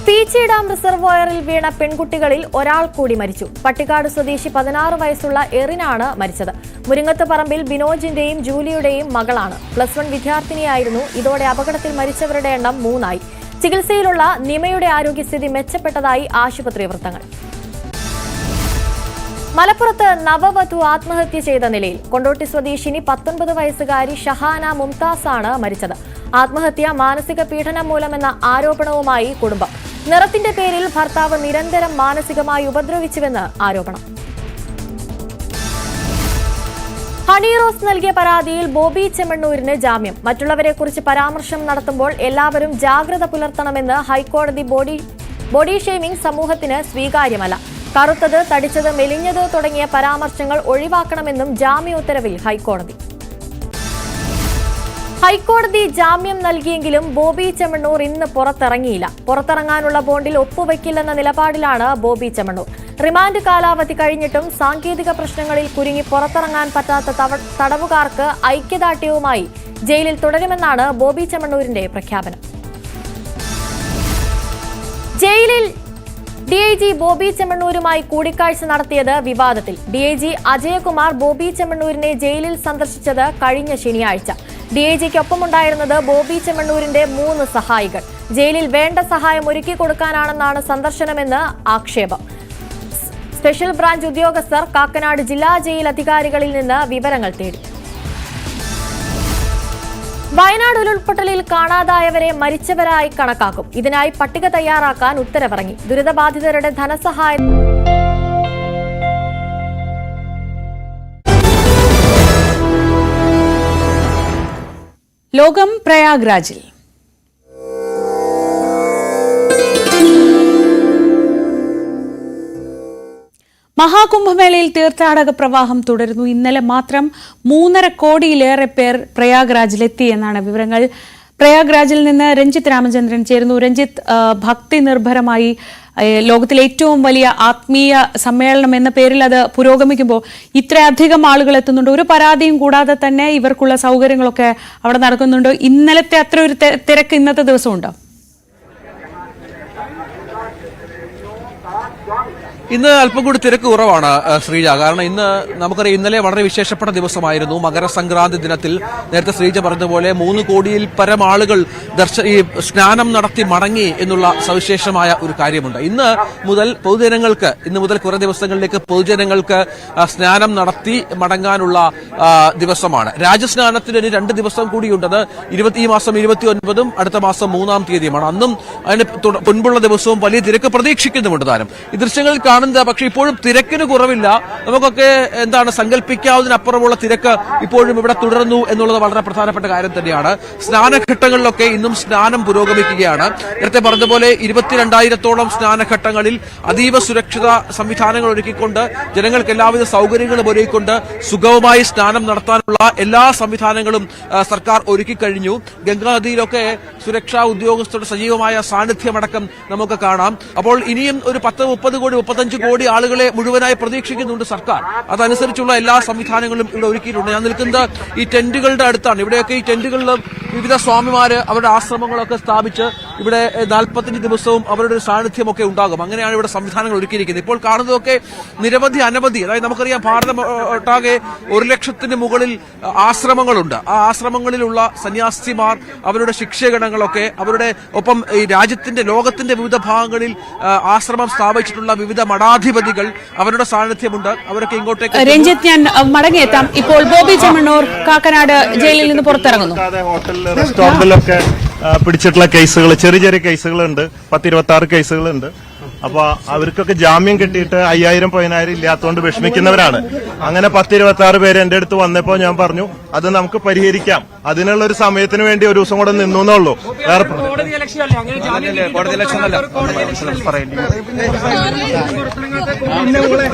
പീച്ചി ഡാം റിസർവോയറിൽ വീണ പെൺകുട്ടികളിൽ ഒരാൾ കൂടി മരിച്ചു. പട്ടിക്കാട് സ്വദേശി 16 വയസ്സുള്ള എറിനാണ് മരിച്ചത്. മുരിങ്ങത്ത് പറമ്പിൽ ബിനോജിന്റെയും ജൂലിയുടെയും മകളാണ്. +1 വിദ്യാർത്ഥിനിയായിരുന്നു. ഇതോടെ അപകടത്തിൽ മരിച്ചവരുടെ എണ്ണം 3 ചികിത്സയിലുള്ള നിമയുടെ ആരോഗ്യസ്ഥിതി മെച്ചപ്പെട്ടതായി ആശുപത്രി വൃത്തങ്ങൾ. മലപ്പുറത്ത് നവവധു ആത്മഹത്യ ചെയ്ത നിലയിൽ. കൊണ്ടോട്ടി സ്വദേശിനി 19 വയസ്സുകാരി ഷഹാന മുംതാസ് ആണ് മരിച്ചത്. ആത്മഹത്യ മാനസിക പീഡനം മൂലമെന്ന ആരോപണവുമായി കുടുംബം. നിറത്തിന്റെ പേരിൽ ഭർത്താവ് നിരന്തരം മാനസികമായി ഉപദ്രവിച്ചുവെന്ന് ആരോപണം. ഹണി റോസ് നൽകിയ പരാതിയിൽ ബോബി ചെമ്മണ്ണൂരിന് ജാമ്യം. മറ്റുള്ളവരെക്കുറിച്ച് പരാമർശം നടത്തുമ്പോൾ എല്ലാവരും ജാഗ്രത പുലർത്തണമെന്ന് ഹൈക്കോടതി. ബോഡി ഷെയ്മിംഗ് സമൂഹത്തിന് സ്വീകാര്യമല്ല. കറുത്തത്, തടിച്ചത്, മെലിഞ്ഞത് തുടങ്ങിയ പരാമർശങ്ങൾ ഒഴിവാക്കണമെന്നും ജാമ്യ ഉത്തരവിൽ ഹൈക്കോടതി. ഹൈക്കോടതി ജാമ്യം നൽകിയെങ്കിലും ബോബി ചെമ്മണ്ണൂർ ഇന്ന് പുറത്തിറങ്ങിയില്ല. പുറത്തിറങ്ങാനുള്ള ബോണ്ടിൽ ഒപ്പുവെക്കില്ലെന്ന നിലപാടിലാണ് ബോബി ചെമ്മണ്ണൂർ. റിമാൻഡ് കാലാവധി കഴിഞ്ഞിട്ടും സാങ്കേതിക പ്രശ്നങ്ങളിൽ കുരുങ്ങി പുറത്തിറങ്ങാൻ പറ്റാത്ത തടവുകാർക്ക് ഐക്യദാർഢ്യവുമായി ജയിലിൽ തുടരുമെന്നാണ് ബോബി ചെമ്മണ്ണൂരിന്റെ പ്രഖ്യാപനം. ജയിലിൽ DIG ബോബി ചെമ്മണ്ണൂരുമായി കൂടിക്കാഴ്ച നടത്തിയത് വിവാദത്തിൽ. DIG അജയകുമാർ ബോബി ചെമ്മണ്ണൂരിനെ ജയിലിൽ സന്ദർശിച്ചത് കഴിഞ്ഞ ശനിയാഴ്ച. DIGക്കൊപ്പമുണ്ടായിരുന്നത് ബോബി ചെമ്മണ്ണൂരിന്റെ 3 സഹായികൾ. ജയിലിൽ വേണ്ട സഹായം ഒരുക്കി കൊടുക്കാനാണെന്നാണ് സന്ദർശനമെന്ന് ആക്ഷേപം. സ്പെഷ്യൽ ബ്രാഞ്ച് ഉദ്യോഗസ്ഥർ കാക്കനാട് ജില്ലാ ജയിൽ അധികാരികളിൽ നിന്ന് വിവരങ്ങൾ തേടി. വയനാട് ഉരുൾപൊട്ടലിൽ കാണാതായവരെ മരിച്ചവരായി കണക്കാക്കും. ഇതിനായി പട്ടിക തയ്യാറാക്കാൻ ഉത്തരവിറങ്ങി. ദുരിതബാധിതരുടെ ധനസഹായം. ലോകം പ്രയാഗ്രാജിൽ. മഹാകുംഭമേളയിൽ തീർത്ഥാടക പ്രവാഹം തുടരുന്നു. ഇന്നലെ മാത്രം 3.5 കോടിയിലേറെ പേർ പ്രയാഗ്രാജിലെത്തി എന്നാണ് വിവരങ്ങൾ. പ്രയാഗ്രാജിൽ നിന്ന് രഞ്ജിത്ത് രാമചന്ദ്രൻ ചേരുന്നു. രഞ്ജിത്ത്, ഭക്തി നിർഭരമായി ലോകത്തിലെ ഏറ്റവും വലിയ ആത്മീയ സമ്മേളനം എന്ന പേരിൽ അത് പുരോഗമിക്കുമ്പോൾ ഇത്രയധികം ആളുകൾ എത്തുന്നുണ്ട്. ഒരു പരാതിയും കൂടാതെ തന്നെ ഇവർക്കുള്ള സൗകര്യങ്ങളൊക്കെ അവിടെ നടക്കുന്നുണ്ടോ? ഇന്നലത്തെ അത്ര ഒരു തിരക്ക് ഇന്നത്തെ ദിവസമുണ്ടോ? ഇന്ന് അല്പം കൂടി തിരക്ക് കുറവാണ് ശ്രീജ. കാരണം ഇന്ന് നമുക്കറിയാം, ഇന്നലെ വളരെ വിശേഷപ്പെട്ട ദിവസമായിരുന്നു. മകരസംക്രാന്തി ദിനത്തിൽ നേരത്തെ ശ്രീജ പറഞ്ഞതുപോലെ 3 കോടിയിൽ പരം ആളുകൾ ഈ സ്നാനം നടത്തി മടങ്ങി എന്നുള്ള സവിശേഷമായ ഒരു കാര്യമുണ്ട്. ഇന്ന് മുതൽ കുറെ ദിവസങ്ങളിലേക്ക് പൊതുജനങ്ങൾക്ക് സ്നാനം നടത്തി മടങ്ങാനുള്ള ദിവസമാണ്. രാജസ്നാനത്തിന് ഇനി 2 ദിവസം കൂടിയുണ്ടത്. ഈ മാസം 29 അടുത്ത മാസം 3-ാം തീയതിയുമാണ്. അന്നും അതിന് മുൻപുള്ള ദിവസവും വലിയ തിരക്ക് പ്രതീക്ഷിക്കുന്നുമുണ്ട് താനും. ഈ ദൃശ്യങ്ങൾ കാണുന്നത് പക്ഷേ ഇപ്പോഴും തിരക്കിന് കുറവില്ല. നമുക്കൊക്കെ സങ്കല്പിക്കാവുന്നതിനപ്പുറമുള്ള തിരക്ക് ഇപ്പോഴും ഇവിടെ തുടരുന്നു എന്നുള്ളത് വളരെ പ്രധാനപ്പെട്ട കാര്യം തന്നെയാണ്. സ്നാനഘട്ടങ്ങളിലൊക്കെ ഇന്നും സ്നാനം പുരോഗമിക്കുകയാണ്. നേരത്തെ പറഞ്ഞതുപോലെ 22,000-ഓളം സ്നാനഘട്ടങ്ങളിൽ അതീവ സുരക്ഷിത സംവിധാനങ്ങൾ ഒരുക്കിക്കൊണ്ട് ജനങ്ങൾക്ക് എല്ലാവിധ സൗകര്യങ്ങളും ഒരുക്കിക്കൊണ്ട് സുഗമമായി സ്നാനം നടത്താനുള്ള എല്ലാ സംവിധാനങ്ങളും സർക്കാർ ഒരുക്കിക്കഴിഞ്ഞു. ഗംഗാനദിയിലൊക്കെ സുരക്ഷാ ഉദ്യോഗസ്ഥരുടെ സജീവമായ സാന്നിധ്യമടക്കം നമുക്ക് കാണാം. അപ്പോൾ ഇനിയും ഒരു 10-30 കോടി 35 കോടി ആളുകളെ മുഴുവനായി പ്രതീക്ഷിക്കുന്നുണ്ട് സർക്കാർ. അതനുസരിച്ചുള്ള എല്ലാ സംവിധാനങ്ങളും ഇവിടെ ഒരുക്കിയിട്ടുണ്ട്. ഞാൻ നിൽക്കുന്നത് ഈ ടെന്റുകളുടെ അടുത്താണ്. ഇവിടെയൊക്കെ ഈ ടെന്റുകളിൽ വിവിധ സ്വാമിമാര് അവരുടെ ആശ്രമങ്ങളൊക്കെ സ്ഥാപിച്ച് ഇവിടെ 45 ദിവസവും അവരുടെ ഒരു സാന്നിധ്യമൊക്കെ ഉണ്ടാകും. അങ്ങനെയാണ് ഇവിടെ സംവിധാനങ്ങൾ ഒരുക്കിയിരിക്കുന്നത്. ഇപ്പോൾ കാണുന്നതൊക്കെ അനവധി അതായത് നമുക്കറിയാം, ഭാരതം ഒട്ടാകെ 1 ലക്ഷത്തിന് മുകളിൽ ആശ്രമങ്ങളുണ്ട്. ആ ആശ്രമങ്ങളിലുള്ള സന്യാസിമാർ, അവരുടെ ശിക്ഷകണങ്ങളൊക്കെ അവരുടെ ഒപ്പം ഈ ലോകത്തിന്റെ വിവിധ ഭാഗങ്ങളിൽ ആശ്രമം സ്ഥാപിച്ചിട്ടുള്ള വിവിധ മഠാധിപതികൾ, അവരുടെ സാന്നിധ്യമുണ്ട്. അവരൊക്കെ ഇങ്ങോട്ടേക്ക്. രഞ്ജിത്ത്, ഞാൻ മടങ്ങിയെത്താം. ഇപ്പോൾ ബോബി ചെമ്മണ്ണൂർ കാക്കനാട് ജയിലിൽ നിന്ന് പുറത്തിറങ്ങുന്നു. റെസ്റ്റോറന്റിലൊക്കെ പിടിച്ചിട്ടുള്ള കേസുകൾ, ചെറിയ ചെറിയ കേസുകളുണ്ട്. 10-26 കേസുകളുണ്ട്. അപ്പൊ അവർക്കൊക്കെ ജാമ്യം കിട്ടിയിട്ട് 5,000-10,000 ഇല്ലാത്തതുകൊണ്ട് വിഷമിക്കുന്നവരാണ്. അങ്ങനെ 10-26 പേര് എന്റെ അടുത്ത് വന്നപ്പോ ഞാൻ പറഞ്ഞു, അത് നമുക്ക് പരിഹരിക്കാം, അതിനുള്ള ഒരു സമയത്തിന് വേണ്ടി ഒരു ദിവസം കൂടെ നിന്നു എന്നുള്ളൂ. വേറെ കോടതി ഇലക്ഷൻ അല്ല.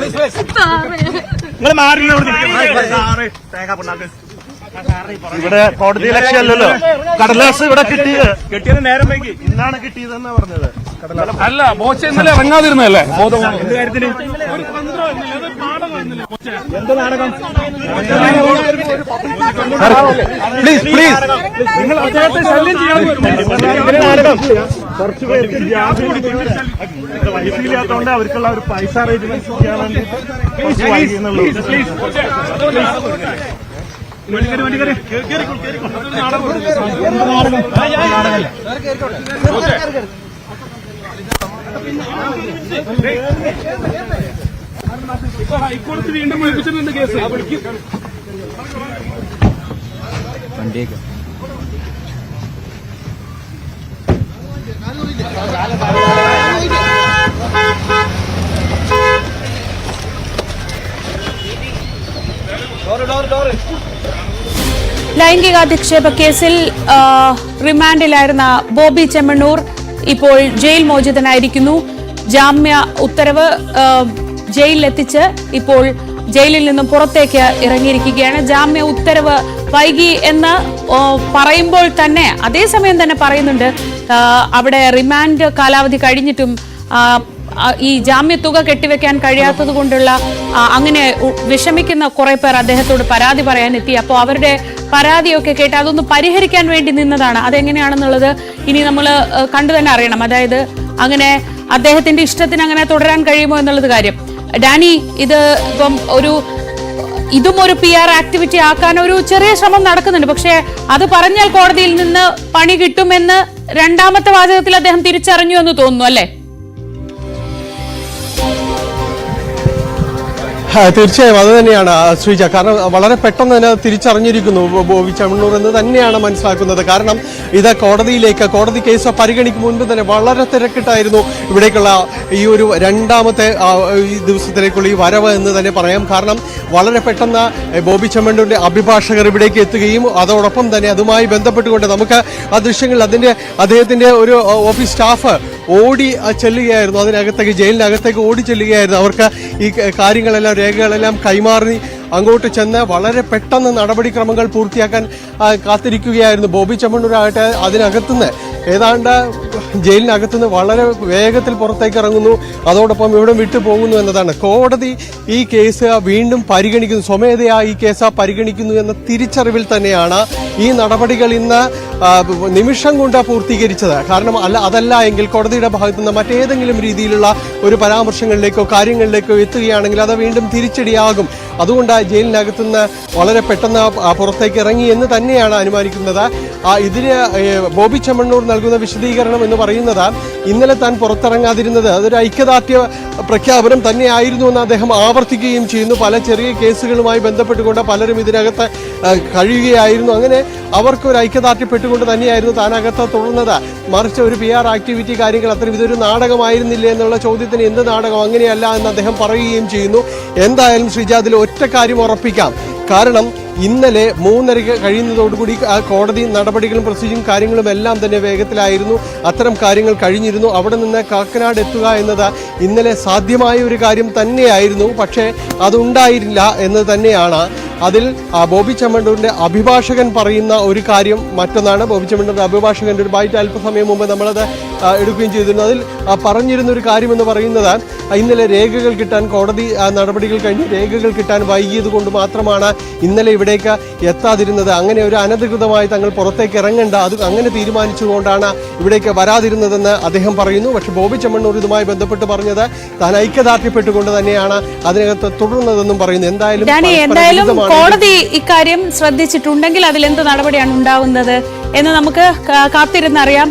ഇവിടെ കോടതി ഇലക്ഷൻ അല്ലല്ലോ. കടലാസ് ഇവിടെ കിട്ടിയത് നേരം വൈകി. ഇന്നാണ് കിട്ടിയതെന്നാ പറഞ്ഞത്. അല്ല, ബോച്ച ഇന്നലെ ഇറങ്ങാതിരുന്നല്ലേ? എന്ത് കാര്യത്തിന്? എന്ത് നാടകം? പ്ലീസ് നിങ്ങൾ അദ്ദേഹത്തെ ശല്യം ചെയ്യാൻ നാടകം. കുറച്ച് പേർക്ക് വൈഫില്ലാത്തതുകൊണ്ട് അവർക്കുള്ള ഒരു പൈസ അറേഞ്ച്മെന്റ് ചെയ്യാൻ വേണ്ടി വൈകുന്നുള്ളൂ. ഹൈക്കോടതി വീണ്ടും വിളിപ്പിച്ചിട്ടുണ്ട് കേസ്. ലൈംഗികാധിക്ഷേപ കേസിൽ റിമാൻഡിലായിരുന്ന ബോബി ചെമ്മണ്ണൂർ ഇപ്പോൾ ജയിൽ മോചിതനായിരിക്കുന്നു. ജാമ്യ ഉത്തരവ് ജയിലിലെത്തിച്ച് ഇപ്പോൾ ജയിലിൽ നിന്നും പുറത്തേക്ക് ഇറങ്ങിയിരിക്കുകയാണ്. ജാമ്യ ഉത്തരവ് വൈകി എന്ന് പറയുമ്പോൾ തന്നെ അതേസമയം തന്നെ പറയുന്നുണ്ട്, അവിടെ റിമാൻഡ് കാലാവധി കഴിഞ്ഞിട്ടും ഈ ജാമ്യത്തുക കെട്ടിവെക്കാൻ കഴിയാത്തത് കൊണ്ടുള്ള അങ്ങനെ വിഷമിക്കുന്ന കുറെ പേർ അദ്ദേഹത്തോട് പരാതി പറയാനെത്തി. അപ്പോൾ അവരുടെ പരാതിയൊക്കെ കേട്ട് അതൊന്ന് പരിഹരിക്കാൻ വേണ്ടി നിന്നതാണ്. അതെങ്ങനെയാണെന്നുള്ളത് ഇനി നമ്മൾ കണ്ടു തന്നെ അറിയണം. അതായത് അങ്ങനെ അദ്ദേഹത്തിന്റെ ഇഷ്ടത്തിന് അങ്ങനെ തുടരാൻ കഴിയുമോ എന്നുള്ളത് കാര്യം. ഡാനി, ഇത് ഇപ്പം ഇതും ഒരു PR ആക്ടിവിറ്റി ആക്കാൻ ഒരു ചെറിയ ശ്രമം നടക്കുന്നുണ്ട്. പക്ഷേ അത് പറഞ്ഞാൽ കോടതിയിൽ നിന്ന് പണി കിട്ടുമെന്ന് 2ാമത്തെ വാചകത്തിൽ അദ്ദേഹം തിരിച്ചറിഞ്ഞു എന്ന് തോന്നുന്നു, അല്ലേ? തീർച്ചയായും അത് തന്നെയാണ് ശ്രീജ. കാരണം വളരെ പെട്ടെന്ന് തന്നെ തിരിച്ചറിഞ്ഞിരിക്കുന്നു ബോബി ചെമ്മണ്ണൂർ എന്ന് തന്നെയാണ് മനസ്സിലാക്കുന്നത്. കാരണം ഇത് കോടതി കേസ് പരിഗണിക്കും മുൻപ് തന്നെ വളരെ തിരക്കിട്ടായിരുന്നു ഇവിടേക്കുള്ള ഈ ഒരു രണ്ടാമത്തെ ഈ ദിവസത്തിലേക്കുള്ള ഈ വരവ് എന്ന് തന്നെ പറയാം. കാരണം വളരെ പെട്ടെന്ന് ബോബി ചെമ്മണ്ണൂരിന്റെ അഭിഭാഷകർ ഇവിടേക്ക് എത്തുകയും അതോടൊപ്പം തന്നെ അതുമായി ബന്ധപ്പെട്ടുകൊണ്ട് നമുക്ക് ആ ദൃശ്യങ്ങളിൽ അദ്ദേഹത്തിന്റെ ഒരു ഓഫീസ് സ്റ്റാഫ് ഓടി ചെല്ലുകയായിരുന്നു, അതിനകത്തേക്ക് ജയിലിനകത്തേക്ക് ഓടി ചെല്ലുകയായിരുന്നു. അവർക്ക് ഈ കാര്യങ്ങളെല്ലാം രേഖകളെല്ലാം കൈമാറി അങ്ങോട്ട് ചെന്ന് വളരെ പെട്ടെന്ന് നടപടിക്രമങ്ങൾ പൂർത്തിയാക്കാൻ കാത്തിരിക്കുകയായിരുന്നു. ബോബി ചെമ്മണ്ണൂരാകട്ടെ അതിനകത്തുനിന്ന് ഏതാണ്ട് ജയിലിനകത്തുനിന്ന് വളരെ വേഗത്തിൽ പുറത്തേക്ക് ഇറങ്ങുന്നു, അതോടൊപ്പം ഇവിടെ വിട്ടു പോകുന്നു എന്നതാണ്. കോടതി ഈ കേസ് വീണ്ടും പരിഗണിക്കുന്നു, സ്വമേധയാ ഈ കേസ് പരിഗണിക്കുന്നു എന്ന തിരിച്ചറിവിൽ തന്നെയാണ് ഈ നടപടികൾ ഇന്ന് നിമിഷം കൊണ്ട് പൂർത്തീകരിച്ചത്. കാരണം അതല്ല എങ്കിൽ കോടതിയുടെ ഭാഗത്തു നിന്ന് മറ്റേതെങ്കിലും രീതിയിലുള്ള ഒരു പരാമർശങ്ങളിലേക്കോ കാര്യങ്ങളിലേക്കോ എത്തുകയാണെങ്കിൽ അത് വീണ്ടും തിരിച്ചടിയാകും. അതുകൊണ്ട് ജയിലിനകത്തുനിന്ന് വളരെ പെട്ടെന്ന് പുറത്തേക്ക് ഇറങ്ങി എന്ന് തന്നെയാണ് അനുമാനിക്കുന്നത്. ഇതിന് ബോബി ചെമ്മണ്ണൂർ നൽകുന്ന വിശദീകരണം എന്ന് പറയുന്നത് ഇന്നലെ താൻ പുറത്തിറങ്ങാതിരുന്നത് അതൊരു ഐക്യദാർഢ്യ പ്രഖ്യാപനം തന്നെയായിരുന്നു എന്ന് അദ്ദേഹം ആവർത്തിക്കുകയും ചെയ്യുന്നു. പല ചെറിയ കേസുകളുമായി ബന്ധപ്പെട്ടുകൊണ്ട് പലരും ഇതിനകത്ത് കഴിയുകയായിരുന്നു. അങ്ങനെ അവർക്കൊരു ഐക്യദാർഢ്യപ്പെട്ടുകൊണ്ട് തന്നെയായിരുന്നു താനകത്ത് തുടർന്നത്. മറിച്ച് ഒരു PR ആക്ടിവിറ്റി കാര്യങ്ങൾ അത്രയും ഇതൊരു നാടകമായിരുന്നില്ലേ എന്നുള്ള ചോദ്യത്തിന് എന്ത് നാടകം, അങ്ങനെയല്ല എന്ന് അദ്ദേഹം പറയുകയും ചെയ്യുന്നു. എന്തായാലും ശ്രീജ, അതിൽ ഒറ്റ കാര്യം ഉറപ്പിക്കാം. കാരണം ഇന്നലെ 3:30 കഴിയുന്നതോടുകൂടി കോടതി നടപടികളും പ്രൊസീജിയും കാര്യങ്ങളും എല്ലാം തന്നെ വേഗത്തിലായിരുന്നു. അത്തരം കാര്യങ്ങൾ കഴിഞ്ഞിരുന്നു. അവിടെ നിന്ന് കാക്കനാട് എത്തുക എന്നത് ഇന്നലെ സാധ്യമായ ഒരു കാര്യം തന്നെയായിരുന്നു. പക്ഷേ അതുണ്ടായില്ല എന്ന് തന്നെയാണ്. അതിൽ ബോബി ചെമ്മണ്ണൂരിന്റെ അഭിഭാഷകൻ പറയുന്ന ഒരു കാര്യം മറ്റൊന്നാണ്. ബോബി ചെമ്മണ്ണൂരിന്റെ അഭിഭാഷകന്റെ ഒരു ബൈറ്റ് അല്പസമയം മുമ്പ് നമ്മളത് എടുക്കുകയും ചെയ്തിരുന്നു. അതിൽ പറഞ്ഞിരുന്ന ഒരു കാര്യം എന്ന് പറയുന്നത് ഇന്നലെ രേഖകൾ കിട്ടാൻ, കോടതി നടപടികൾ കഴിഞ്ഞ് രേഖകൾ കിട്ടാൻ വൈകിയത് കൊണ്ട് മാത്രമാണ് ഇന്നലെ ഇവിടേക്ക് എത്താതിരുന്നത്. അങ്ങനെ ഒരു അനധികൃതമായി തങ്ങൾ പുറത്തേക്ക് ഇറങ്ങേണ്ട, അത് അങ്ങനെ തീരുമാനിച്ചുകൊണ്ടാണ് ഇവിടേക്ക് വരാതിരുന്നതെന്ന് അദ്ദേഹം പറയുന്നു. പക്ഷെ ബോബി ചെമ്മണ്ണൂർ ഇതുമായി ബന്ധപ്പെട്ട് പറഞ്ഞത് താൻ ഐക്യദാർഢ്യപ്പെട്ടുകൊണ്ട് തന്നെയാണ് അതിനകത്ത് തുടർന്നതെന്നും പറയുന്നു. എന്തായാലും കോടതി ഇക്കാര്യം ശ്രദ്ധിച്ചിട്ടുണ്ടെങ്കിൽ അതിലെന്ത് നടപടിയാണ് ഉണ്ടാവുന്നത് എന്ന് നമുക്ക് കാത്തിരുന്നറിയാം.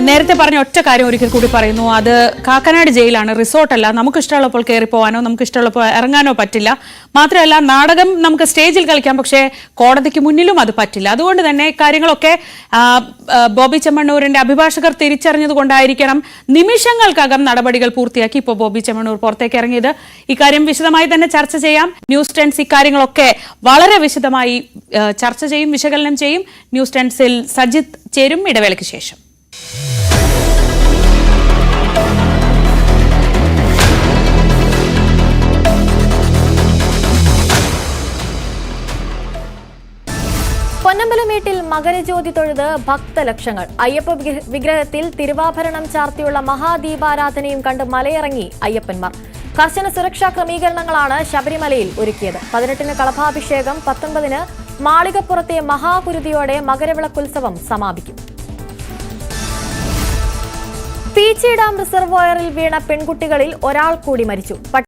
നേരത്തെ പറഞ്ഞ ഒറ്റ കാര്യം ഒരിക്കൽ കൂടി പറയുന്നു, അത് കാക്കനാട് ജയിലാണ്, റിസോർട്ടല്ല. നമുക്ക് ഇഷ്ടമുള്ളപ്പോൾ കയറി പോകാനോ നമുക്ക് ഇഷ്ടമുള്ളപ്പോൾ ഇറങ്ങാനോ പറ്റില്ല. മാത്രമല്ല, നാടകം നമുക്ക് സ്റ്റേജിൽ കളിക്കാം, പക്ഷേ കോടതിക്ക് മുന്നിലും അത് പറ്റില്ല. അതുകൊണ്ട് തന്നെ കാര്യങ്ങളൊക്കെ ബോബി ചെമ്മണ്ണൂരിന്റെ അഭിഭാഷകർ തിരിച്ചറിഞ്ഞത് കൊണ്ടായിരിക്കണം നിമിഷങ്ങൾക്കകം നടപടികൾ പൂർത്തിയാക്കി ഇപ്പോൾ ബോബി ചെമ്മണ്ണൂർ പുറത്തേക്ക് ഇറങ്ങിയത്. ഇക്കാര്യം വിശദമായി തന്നെ ചർച്ച ചെയ്യാം. ന്യൂസ് ടെൻസ് ഇക്കാര്യങ്ങളൊക്കെ വളരെ വിശദമായി ചർച്ച ചെയ്യും, വിശകലനം ചെയ്യും. ന്യൂസ് ടെൻസിൽ സജിത്ത് ചേരും ഇടവേളയ്ക്ക് ശേഷം. പൊന്നമ്പലമേട്ടിൽ മകരജ്യോതി തൊഴുത് ഭക്തലക്ഷങ്ങൾ. അയ്യപ്പ വിഗ്രഹത്തിൽ തിരുവാഭരണം ചാർത്തിയുള്ള മഹാദീപാരാധനയും കണ്ട് മലയിറങ്ങി അയ്യപ്പന്മാർ. കർശന സുരക്ഷാ ക്രമീകരണങ്ങളാണ് ശബരിമലയിൽ ഒരുക്കിയത്. 18-ന് കളഭാഭിഷേകം, 19-ന് മാളികപ്പുറത്തെ മഹാകുരുതിയോടെ മകരവിളക്കുത്സവം സമാപിക്കും. പീച്ചി ഡാം റിസർവോയറിൽ വീണ പെൺകുട്ടികളിൽ ഒരാൾ കൂടി മരിച്ചു.